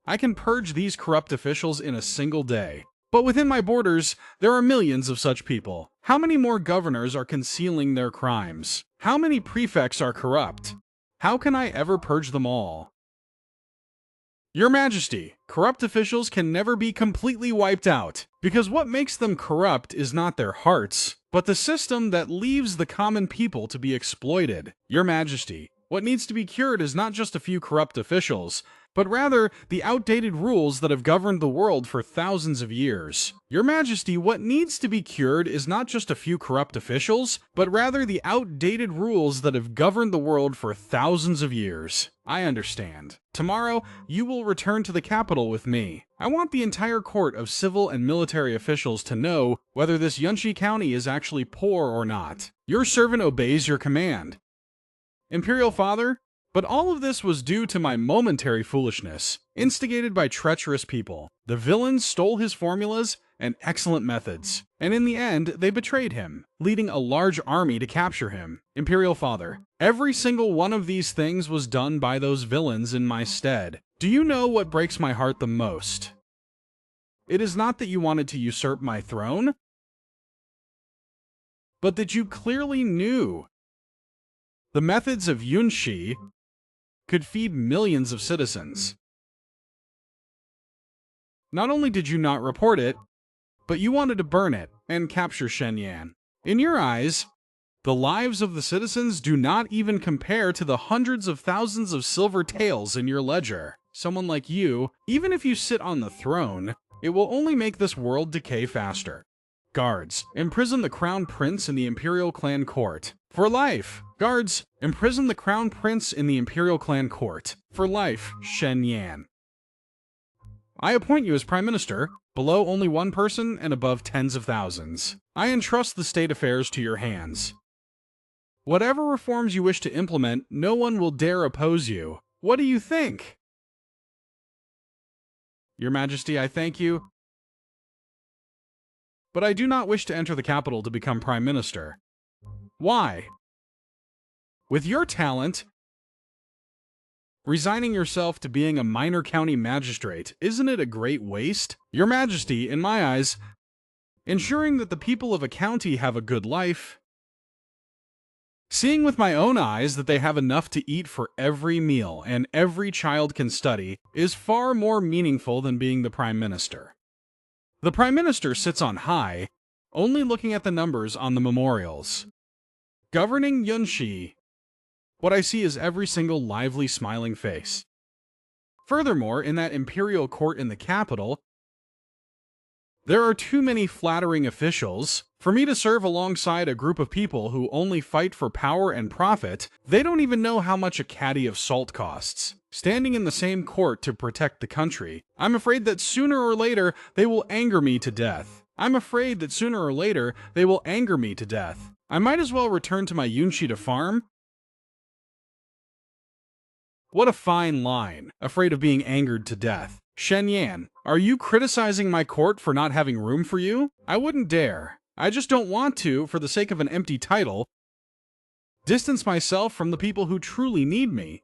I can purge these corrupt officials in a single day. But within my borders, there are millions of such people. How many more governors are concealing their crimes? How many prefects are corrupt? How can I ever purge them all? Your Majesty, corrupt officials can never be completely wiped out, because what makes them corrupt is not their hearts, but the system that leaves the common people to be exploited. Your Majesty, what needs to be cured is not just a few corrupt officials, but rather the outdated rules that have governed the world for thousands of years. Your Majesty, what needs to be cured is not just a few corrupt officials, but rather the outdated rules that have governed the world for thousands of years. I understand. Tomorrow, you will return to the capital with me. I want the entire court of civil and military officials to know whether this Yunshi County is actually poor or not. Your servant obeys your command. Imperial Father, but all of this was due to my momentary foolishness, instigated by treacherous people. The villains stole his formulas and excellent methods, and in the end, they betrayed him, leading a large army to capture him. Imperial Father, every single one of these things was done by those villains in my stead. Do you know what breaks my heart the most? It is not that you wanted to usurp my throne, but that you clearly knew the methods of Yunshi could feed millions of citizens. Not only did you not report it, but you wanted to burn it and capture Shenyang. In your eyes, the lives of the citizens do not even compare to the hundreds of thousands of silver taels in your ledger. Someone like you, even if you sit on the throne, it will only make this world decay faster. Guards, imprison the Crown Prince in the Imperial Clan Court. For life! Guards, imprison the Crown Prince in the Imperial Clan Court. For life, Shenyang. I appoint you as Prime Minister, below only one person and above tens of thousands. I entrust the state affairs to your hands. Whatever reforms you wish to implement, no one will dare oppose you. What do you think? Your Majesty, I thank you, but I do not wish to enter the capital to become Prime Minister. Why? With your talent, resigning yourself to being a minor county magistrate, isn't it a great waste? Your Majesty, in my eyes, ensuring that the people of a county have a good life, seeing with my own eyes that they have enough to eat for every meal and every child can study, is far more meaningful than being the Prime Minister. The Prime Minister sits on high, only looking at the numbers on the memorials. Governing Yunshi, what I see is every single lively, smiling face. Furthermore, in that imperial court in the capital, there are too many flattering officials. For me to serve alongside a group of people who only fight for power and profit, they don't even know how much a caddy of salt costs. Standing in the same court to protect the country, I'm afraid that sooner or later they will anger me to death. I might as well return to my Yunshi to farm. What a fine line, afraid of being angered to death. Shenyang, are you criticizing my court for not having room for you? I wouldn't dare. I just don't want to, for the sake of an empty title, distance myself from the people who truly need me.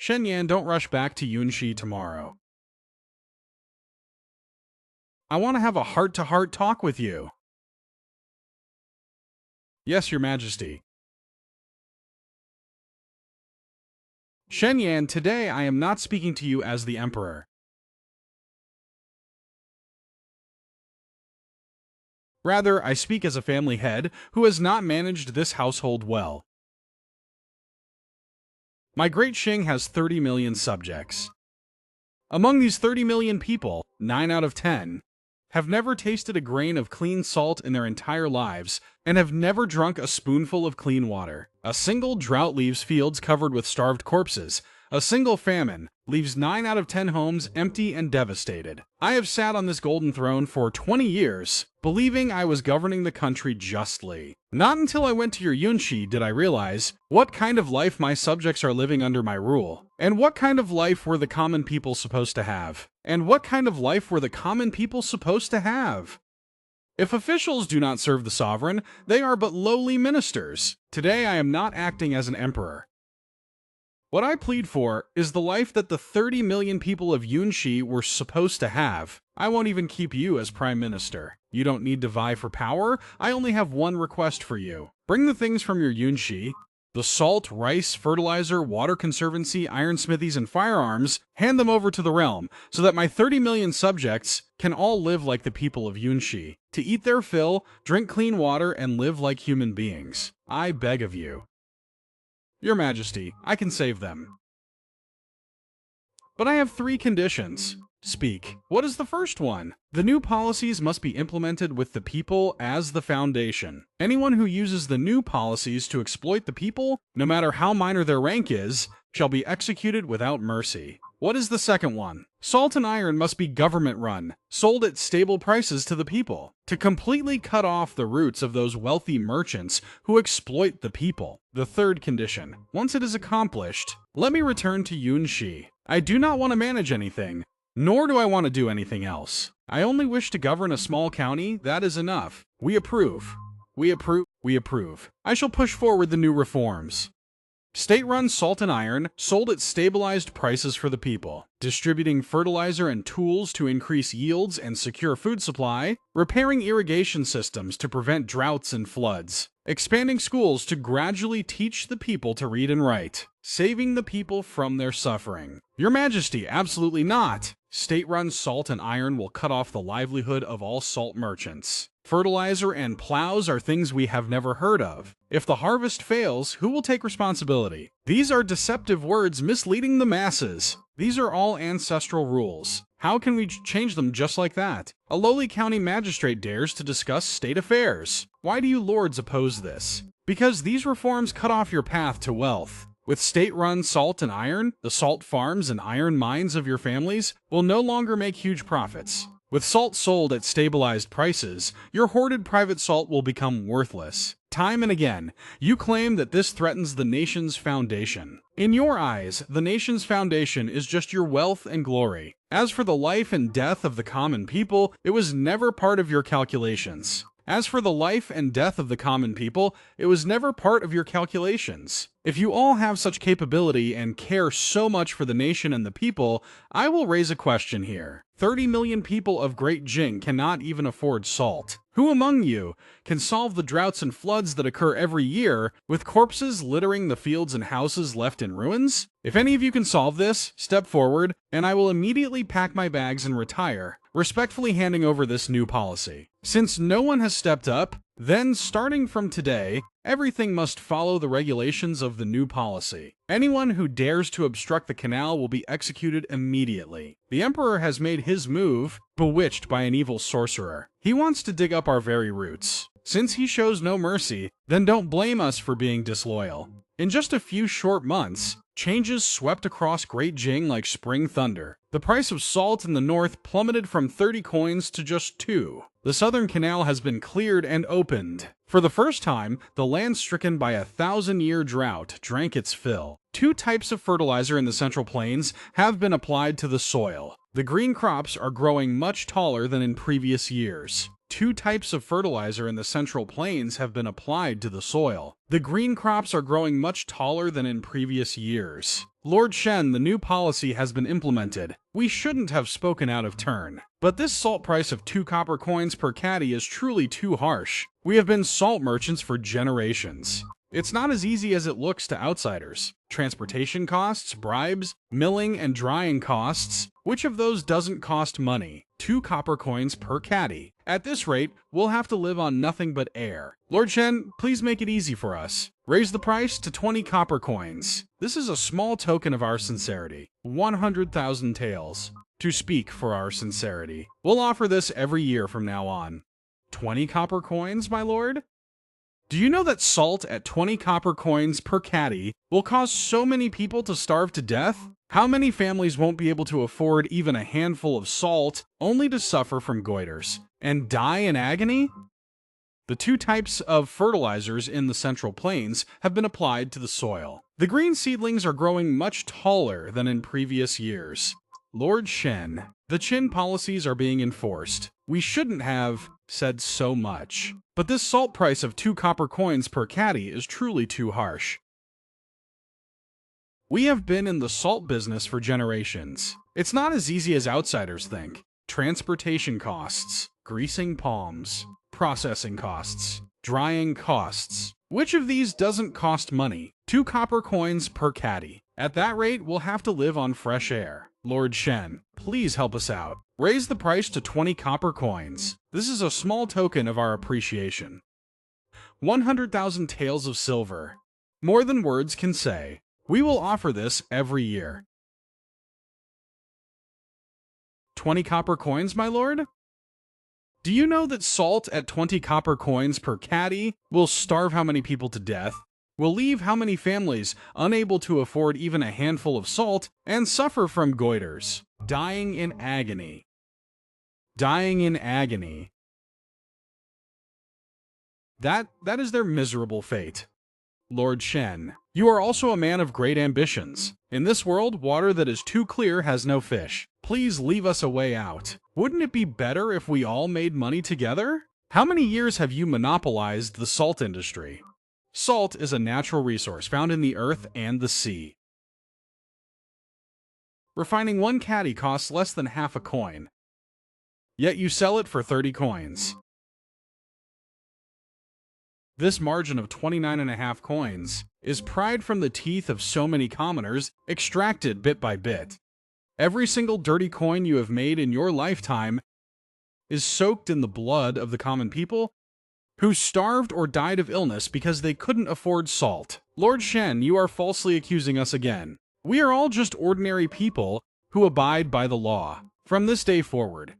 Shenyang, don't rush back to Yunshi tomorrow. I want to have a heart-to-heart talk with you. Yes, Your Majesty. Shen Yan, today I am not speaking to you as the Emperor. Rather, I speak as a family head who has not managed this household well. My great Xing has 30 million subjects. Among these 30 million people, 9 out of 10 have never tasted a grain of clean salt in their entire lives and have never drunk a spoonful of clean water. A single drought leaves fields covered with starved corpses. A single famine leaves 9 out of 10 homes empty and devastated. I have sat on this golden throne for 20 years, believing I was governing the country justly. Not until I went to your Yunshi did I realize what kind of life my subjects are living under my rule, and what kind of life were the common people supposed to have. If officials do not serve the sovereign, they are but lowly ministers. Today I am not acting as an emperor. What I plead for is the life that the 30 million people of Yunshi were supposed to have. I won't even keep you as prime minister. You don't need to vie for power. I only have one request for you. Bring the things from your Yunshi, the salt, rice, fertilizer, water conservancy, iron smithies, and firearms, hand them over to the realm, so that my 30 million subjects can all live like the people of Yunshi, to eat their fill, drink clean water, and live like human beings. I beg of you. Your Majesty, I can save them. But I have 3 conditions. Speak. What is the first one? The new policies must be implemented with the people as the foundation. Anyone who uses the new policies to exploit the people, no matter how minor their rank is, shall be executed without mercy. What is the second one? Salt and iron must be government-run, sold at stable prices to the people, to completely cut off the roots of those wealthy merchants who exploit the people. The third condition. Once it is accomplished, let me return to Yunshi. I do not want to manage anything, nor do I want to do anything else. I only wish to govern a small county. That is enough. We approve. We approve. We approve. I shall push forward the new reforms. State-run salt and iron, sold at stabilized prices for the people. Distributing fertilizer and tools to increase yields and secure food supply. Repairing irrigation systems to prevent droughts and floods. Expanding schools to gradually teach the people to read and write. Saving the people from their suffering. Your Majesty, absolutely not. State-run salt and iron will cut off the livelihood of all salt merchants. Fertilizer and plows are things we have never heard of. If the harvest fails, who will take responsibility? These are deceptive words misleading the masses. These are all ancestral rules. How can we change them just like that? A lowly county magistrate dares to discuss state affairs. Why do you lords oppose this? Because these reforms cut off your path to wealth. With state-run salt and iron, the salt farms and iron mines of your families will no longer make huge profits. With salt sold at stabilized prices, your hoarded private salt will become worthless. Time and again, you claim that this threatens the nation's foundation. In your eyes, the nation's foundation is just your wealth and glory. As for the life and death of the common people, it was never part of your calculations. If you all have such capability and care so much for the nation and the people, I will raise a question here. 30 million people of Great Jing cannot even afford salt. Who among you can solve the droughts and floods that occur every year with corpses littering the fields and houses left in ruins? If any of you can solve this, step forward, and I will immediately pack my bags and retire, respectfully handing over this new policy. Since no one has stepped up, then starting from today, everything must follow the regulations of the new policy. Anyone who dares to obstruct the canal will be executed immediately. The Emperor has made his move, bewitched by an evil sorcerer. He wants to dig up our very roots. Since he shows no mercy, then don't blame us for being disloyal. In just a few short months, changes swept across Great Jing like spring thunder. The price of salt in the north plummeted from 30 coins to just 2. The southern canal has been cleared and opened. For the first time, the land stricken by a 1,000-year drought drank its fill. 2 types of fertilizer in the Central Plains have been applied to the soil. The green crops are growing much taller than in previous years. 2 types of fertilizer in the Central Plains have been applied to the soil. The green crops are growing much taller than in previous years. Lord Shen, the new policy has been implemented. We shouldn't have spoken out of turn. But this salt price of 2 copper coins per caddy is truly too harsh. We have been salt merchants for generations. It's not as easy as it looks to outsiders. Transportation costs, bribes, milling, and drying costs. Which of those doesn't cost money? 2 copper coins per caddy. At this rate, we'll have to live on nothing but air. Lord Shen, please make it easy for us. Raise the price to 20 copper coins. This is a small token of our sincerity. 100,000 taels. To speak for our sincerity. We'll offer this every year from now on. 20 copper coins, my lord? Do you know that salt at 20 copper coins per caddy will cause so many people to starve to death? How many families won't be able to afford even a handful of salt, only to suffer from goiters and die in agony? The 2 types of fertilizers in the Central Plains have been applied to the soil. The green seedlings are growing much taller than in previous years. Lord Shen, the Qin policies are being enforced. We shouldn't have said so much. But this salt price of 2 copper coins per caddy is truly too harsh. We have been in the salt business for generations. It's not as easy as outsiders think. Transportation costs, greasing palms, processing costs, drying costs. Which of these doesn't cost money? 2 copper coins per caddy. At that rate, we'll have to live on fresh air. Lord Shen, please help us out. Raise the price to 20 copper coins. This is a small token of our appreciation. 100,000 taels of silver. More than words can say. We will offer this every year. 20 copper coins, my lord? Do you know that salt at 20 copper coins per caddy will starve how many people to death? Will leave how many families unable to afford even a handful of salt and suffer from goiters, dying in agony. Dying in agony. That is their miserable fate. Lord Shen, you are also a man of great ambitions. In this world, water that is too clear has no fish. Please leave us a way out. Wouldn't it be better if we all made money together? How many years have you monopolized the salt industry? Salt is a natural resource found in the earth and the sea. Refining 1 caddy costs less than half a coin. Yet you sell it for 30 coins. This margin of 29.5 coins is pried from the teeth of so many commoners, extracted bit by bit. Every single dirty coin you have made in your lifetime is soaked in the blood of the common people who starved or died of illness because they couldn't afford salt. Lord Shen, you are falsely accusing us again. We are all just ordinary people who abide by the law. From this day forward,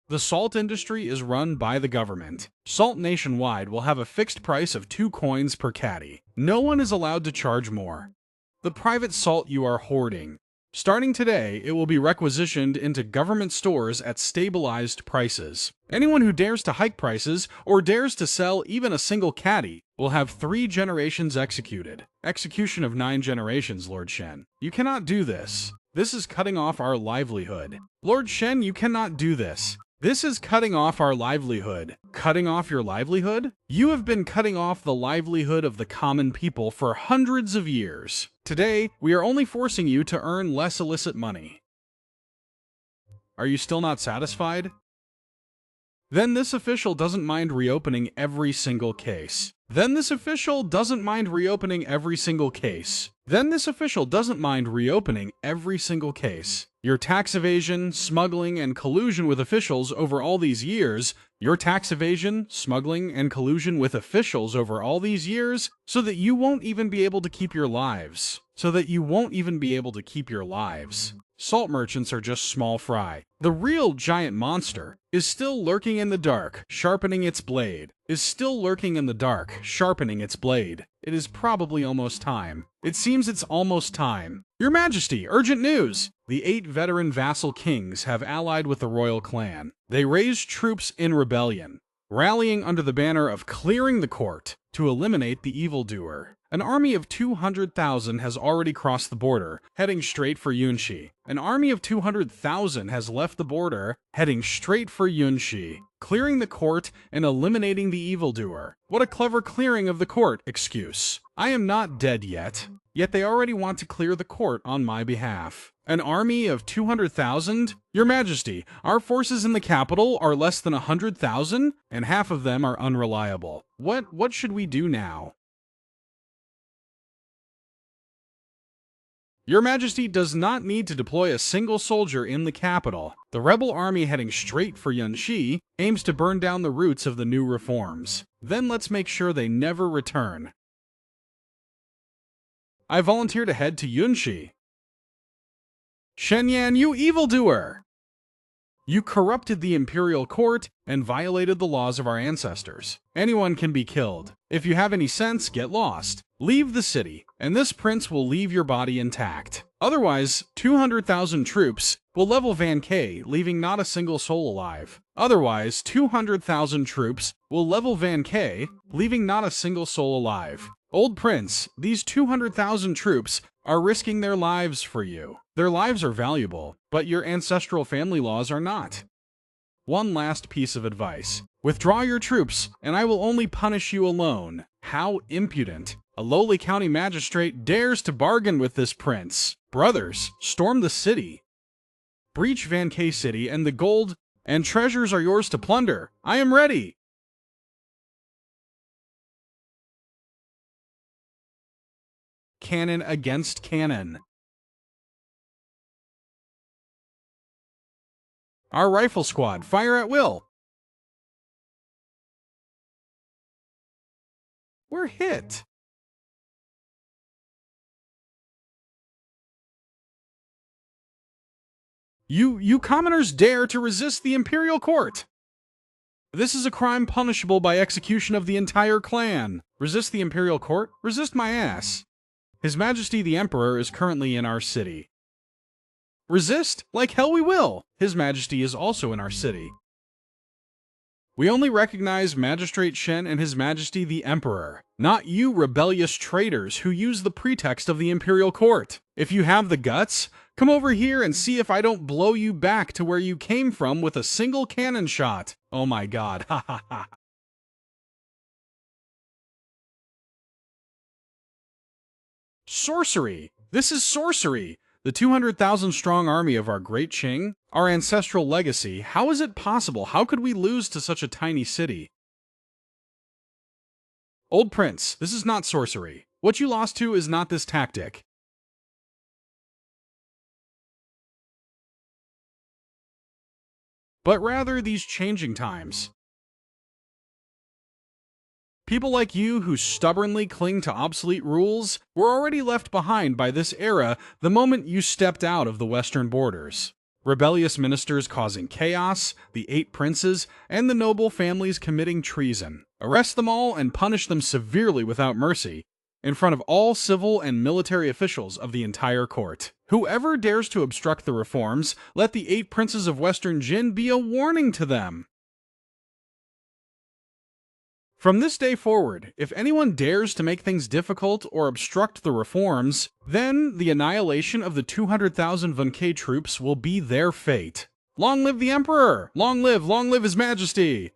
the salt industry is run by the government. Salt nationwide will have a fixed price of 2 coins per caddy. No one is allowed to charge more. The private salt you are hoarding. Starting today, it will be requisitioned into government stores at stabilized prices. Anyone who dares to hike prices or dares to sell even a single caddy will have 3 generations executed. Execution of 9 generations, Lord Shen. You cannot do this. This is cutting off our livelihood. Lord Shen, you cannot do this. This is cutting off our livelihood. Cutting off your livelihood? You have been cutting off the livelihood of the common people for hundreds of years. Today, we are only forcing you to earn less illicit money. Are you still not satisfied? Then this official doesn't mind reopening every single case. Then this official doesn't mind reopening every single case. Then this official doesn't mind reopening every single case. Your tax evasion, smuggling, and collusion with officials over all these years, your tax evasion, smuggling, and collusion with officials over all these years, so that you won't even be able to keep your lives. Salt merchants are just small fry. The real giant monster is still lurking in the dark, sharpening its blade. It is probably almost time. It seems it's almost time. Your Majesty, urgent news! The 8 veteran vassal kings have allied with the royal clan. They raised troops in rebellion, rallying under the banner of clearing the court to eliminate the evildoer. An army of 200,000 has already crossed the border, heading straight for Yunshi. An army of 200,000 has left the border, heading straight for Yunshi, clearing the court and eliminating the evildoer. What a clever clearing of the court excuse. I am not dead yet. yet they already want to clear the court on my behalf. An army of 200,000? Your Majesty, our forces in the capital are less than 100,000, and half of them are unreliable. What should we do now? Your Majesty does not need to deploy a single soldier in the capital. The rebel army heading straight for Yunxi aims to burn down the roots of the new reforms. Then let's make sure they never return. I volunteer to head to Yunxi. Shenyan, you evildoer! You corrupted the imperial court and violated the laws of our ancestors. Anyone can be killed. If you have any sense, get lost. Leave the city, and this prince will leave your body intact. Otherwise, 200,000 troops will level Van K, leaving not a single soul alive. Otherwise, 200,000 troops will level Van K, leaving not a single soul alive. Old Prince, these 200,000 troops are risking their lives for you. Their lives are valuable, but your ancestral family laws are not. One last piece of advice. Withdraw your troops, and I will only punish you alone. How impudent. A lowly county magistrate dares to bargain with this prince. Brothers, storm the city. Breach Van K City, and the gold and treasures are yours to plunder. I am ready. Cannon against cannon. Our rifle squad, fire at will. We're hit. You commoners dare to resist the imperial court. This is a crime punishable by execution of the entire clan. Resist the imperial court? Resist my ass. His Majesty the Emperor is currently in our city. Resist? Like hell we will! His Majesty is also in our city. We only recognize Magistrate Shen and His Majesty the Emperor, not you rebellious traitors who use the pretext of the imperial court. If you have the guts, come over here and see if I don't blow you back to where you came from with a single cannon shot. Oh my god, ha ha ha. Sorcery! This is sorcery! The 200,000 strong army of our great Qing, our ancestral legacy, how is it possible? How could we lose to such a tiny city? Old Prince, this is not sorcery. What you lost to is not this tactic. But rather these changing times. People like you who stubbornly cling to obsolete rules were already left behind by this era the moment you stepped out of the western borders. Rebellious ministers causing chaos, the 8 princes, and the noble families committing treason. Arrest them all and punish them severely without mercy, in front of all civil and military officials of the entire court. Whoever dares to obstruct the reforms, let the 8 princes of Western Jin be a warning to them. From this day forward, if anyone dares to make things difficult or obstruct the reforms, then the annihilation of the 200,000 Van K troops will be their fate. Long live the Emperor! Long live His Majesty!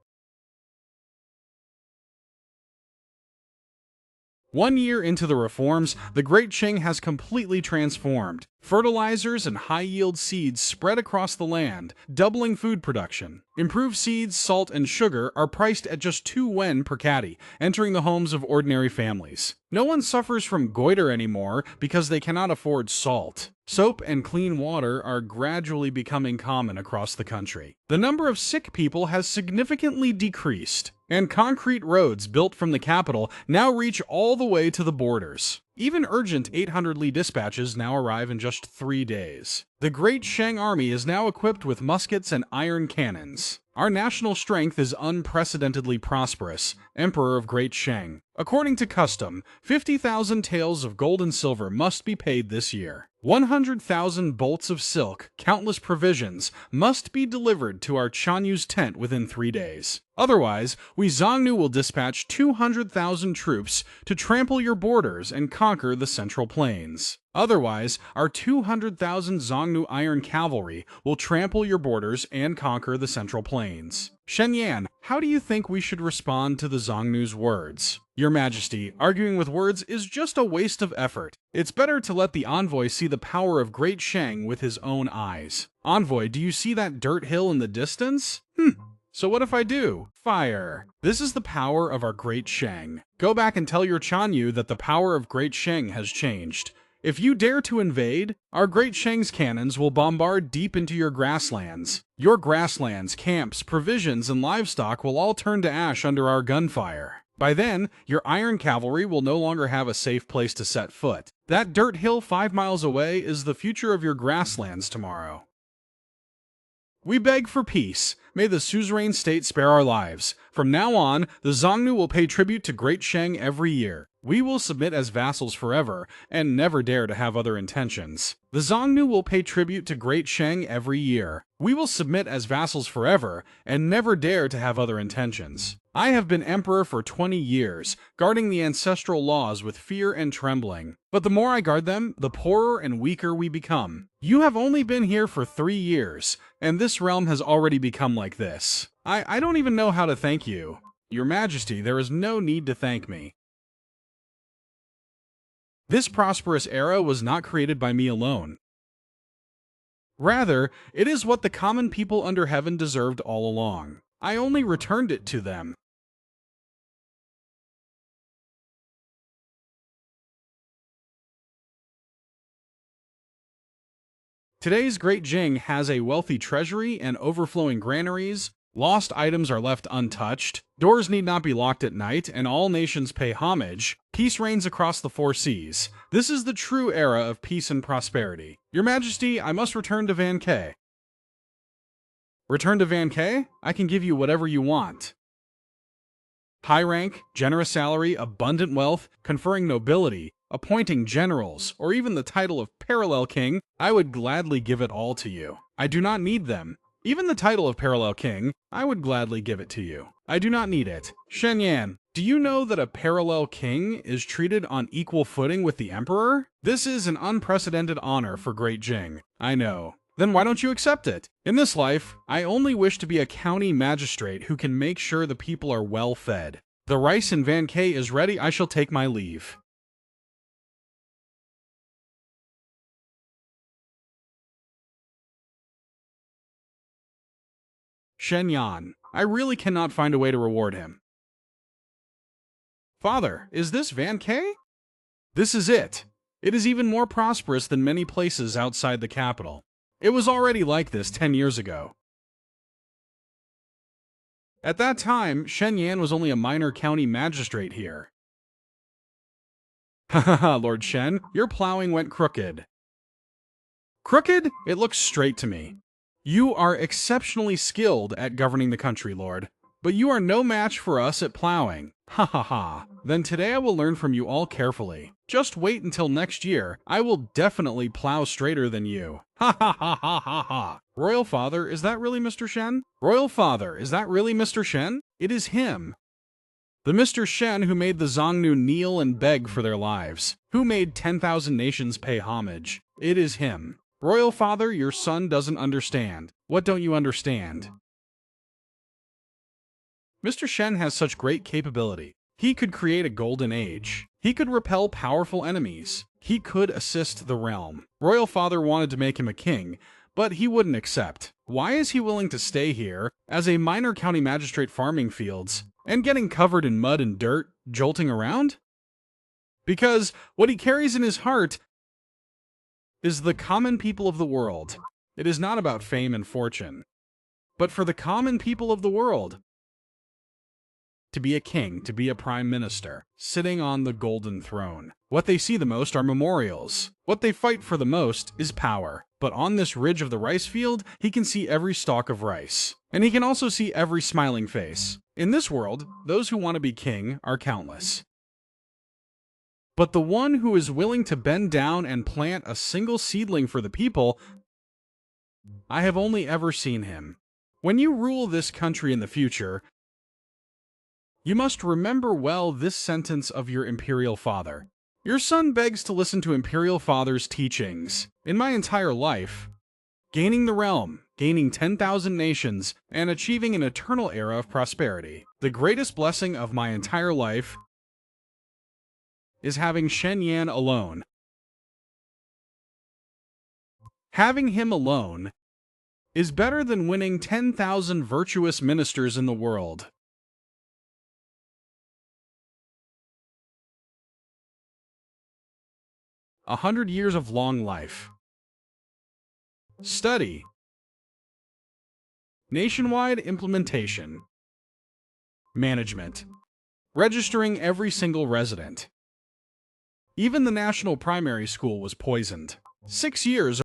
1 year into the reforms, the Great Qing has completely transformed. Fertilizers and high-yield seeds spread across the land, doubling food production. Improved seeds, salt, and sugar are priced at just 2 wen per caddy, entering the homes of ordinary families. No one suffers from goiter anymore because they cannot afford salt. Soap and clean water are gradually becoming common across the country. The number of sick people has significantly decreased, and concrete roads built from the capital now reach all the way to the borders. Even urgent 800 Li dispatches now arrive in just 3 days. The Great Shang Army is now equipped with muskets and iron cannons. Our national strength is unprecedentedly prosperous, Emperor of Great Shang. According to custom, 50,000 taels of gold and silver must be paid this year. 100,000 bolts of silk, countless provisions, must be delivered to our Chanyu's tent within 3 days. Otherwise, we Xiongnu will dispatch 200,000 troops to trample your borders and conquer the Central Plains. Otherwise, our 200,000 Xiongnu Iron Cavalry will trample your borders and conquer the Central Plains. Shen Yan, how do you think we should respond to the Zongnu's words? Your Majesty, arguing with words is just a waste of effort. It's better to let the envoy see the power of Great Shang with his own eyes. Envoy, do you see that dirt hill in the distance? So what if I do? Fire. This is the power of our Great Shang. Go back and tell your Chanyu that the power of Great Shang has changed. If you dare to invade, our Great Shang's cannons will bombard deep into your grasslands. Your grasslands, camps, provisions, and livestock will all turn to ash under our gunfire. By then, your iron cavalry will no longer have a safe place to set foot. That dirt hill 5 miles away is the future of your grasslands tomorrow. We beg for peace. May the suzerain state spare our lives. From now on, the Zongnu will pay tribute to Great Shang every year. We will submit as vassals forever, and never dare to have other intentions. The Zongnu will pay tribute to Great Shang every year. We will submit as vassals forever, and never dare to have other intentions. I have been emperor for 20 years, guarding the ancestral laws with fear and trembling. But the more I guard them, the poorer and weaker we become. You have only been here for 3 years, and this realm has already become like this. I don't even know how to thank you. Your Majesty, there is no need to thank me. This prosperous era was not created by me alone. Rather, it is what the common people under heaven deserved all along. I only returned it to them. Today's Great Jing has a wealthy treasury and overflowing granaries. Lost items are left untouched, doors need not be locked at night, and all nations pay homage. Peace reigns across the 4 seas. This is the true era of peace and prosperity. Your Majesty, I must return to Van Ke. Return to Van Ke? I can give you whatever you want. High rank, generous salary, abundant wealth, conferring nobility, appointing generals, or even the title of Parallel King, I would gladly give it all to you. I do not need them. Even the title of Parallel King, I would gladly give it to you. I do not need it. Shen Yan, do you know that a Parallel King is treated on equal footing with the Emperor? This is an unprecedented honor for Great Jing. I know. Then why don't you accept it? In this life, I only wish to be a county magistrate who can make sure the people are well fed. The rice in Van Ke is ready. I shall take my leave. Shen Yan, I really cannot find a way to reward him. Father, is this Van Ke? This is it. It is even more prosperous than many places outside the capital. It was already like this 10 years ago. At that time, Shen Yan was only a minor county magistrate here. Hahaha, Lord Shen, your plowing went crooked. Crooked? It looks straight to me. You are exceptionally skilled at governing the country, Lord, but you are no match for us at plowing. Ha ha ha. Then today I will learn from you all carefully. Just wait until next year. I will definitely plow straighter than you. Ha ha ha ha ha ha. Royal Father, is that really Mr. Shen? Royal Father, is that really Mr. Shen? It is him. The Mr. Shen who made the Zongnu kneel and beg for their lives. Who made 10,000 nations pay homage. It is him. Royal Father, your son doesn't understand. What don't you understand? Mr. Shen has such great capability. He could create a golden age. He could repel powerful enemies. He could assist the realm. Royal Father wanted to make him a king, but he wouldn't accept. Why is he willing to stay here as a minor county magistrate farming fields and getting covered in mud and dirt, jolting around? Because what he carries in his heart is the common people of the world. It is not about fame and fortune, but for the common people of the world. To be a king, to be a prime minister, sitting on the golden throne. What they see the most are memorials. What they fight for the most is power. But on this ridge of the rice field, he can see every stalk of rice. And he can also see every smiling face. In this world, those who want to be king are countless. But the one who is willing to bend down and plant a single seedling for the people, I have only ever seen him. When you rule this country in the future, you must remember well this sentence of your imperial father. Your son begs to listen to imperial father's teachings. In my entire life, gaining the realm, gaining 10,000 nations, and achieving an eternal era of prosperity. The greatest blessing of my entire life is having Shen Yan alone. Having him alone is better than winning 10,000 virtuous ministers in the world. 100 years of long life. Study. Nationwide implementation. Management. Registering every single resident. Even the national primary school was poisoned. 6 years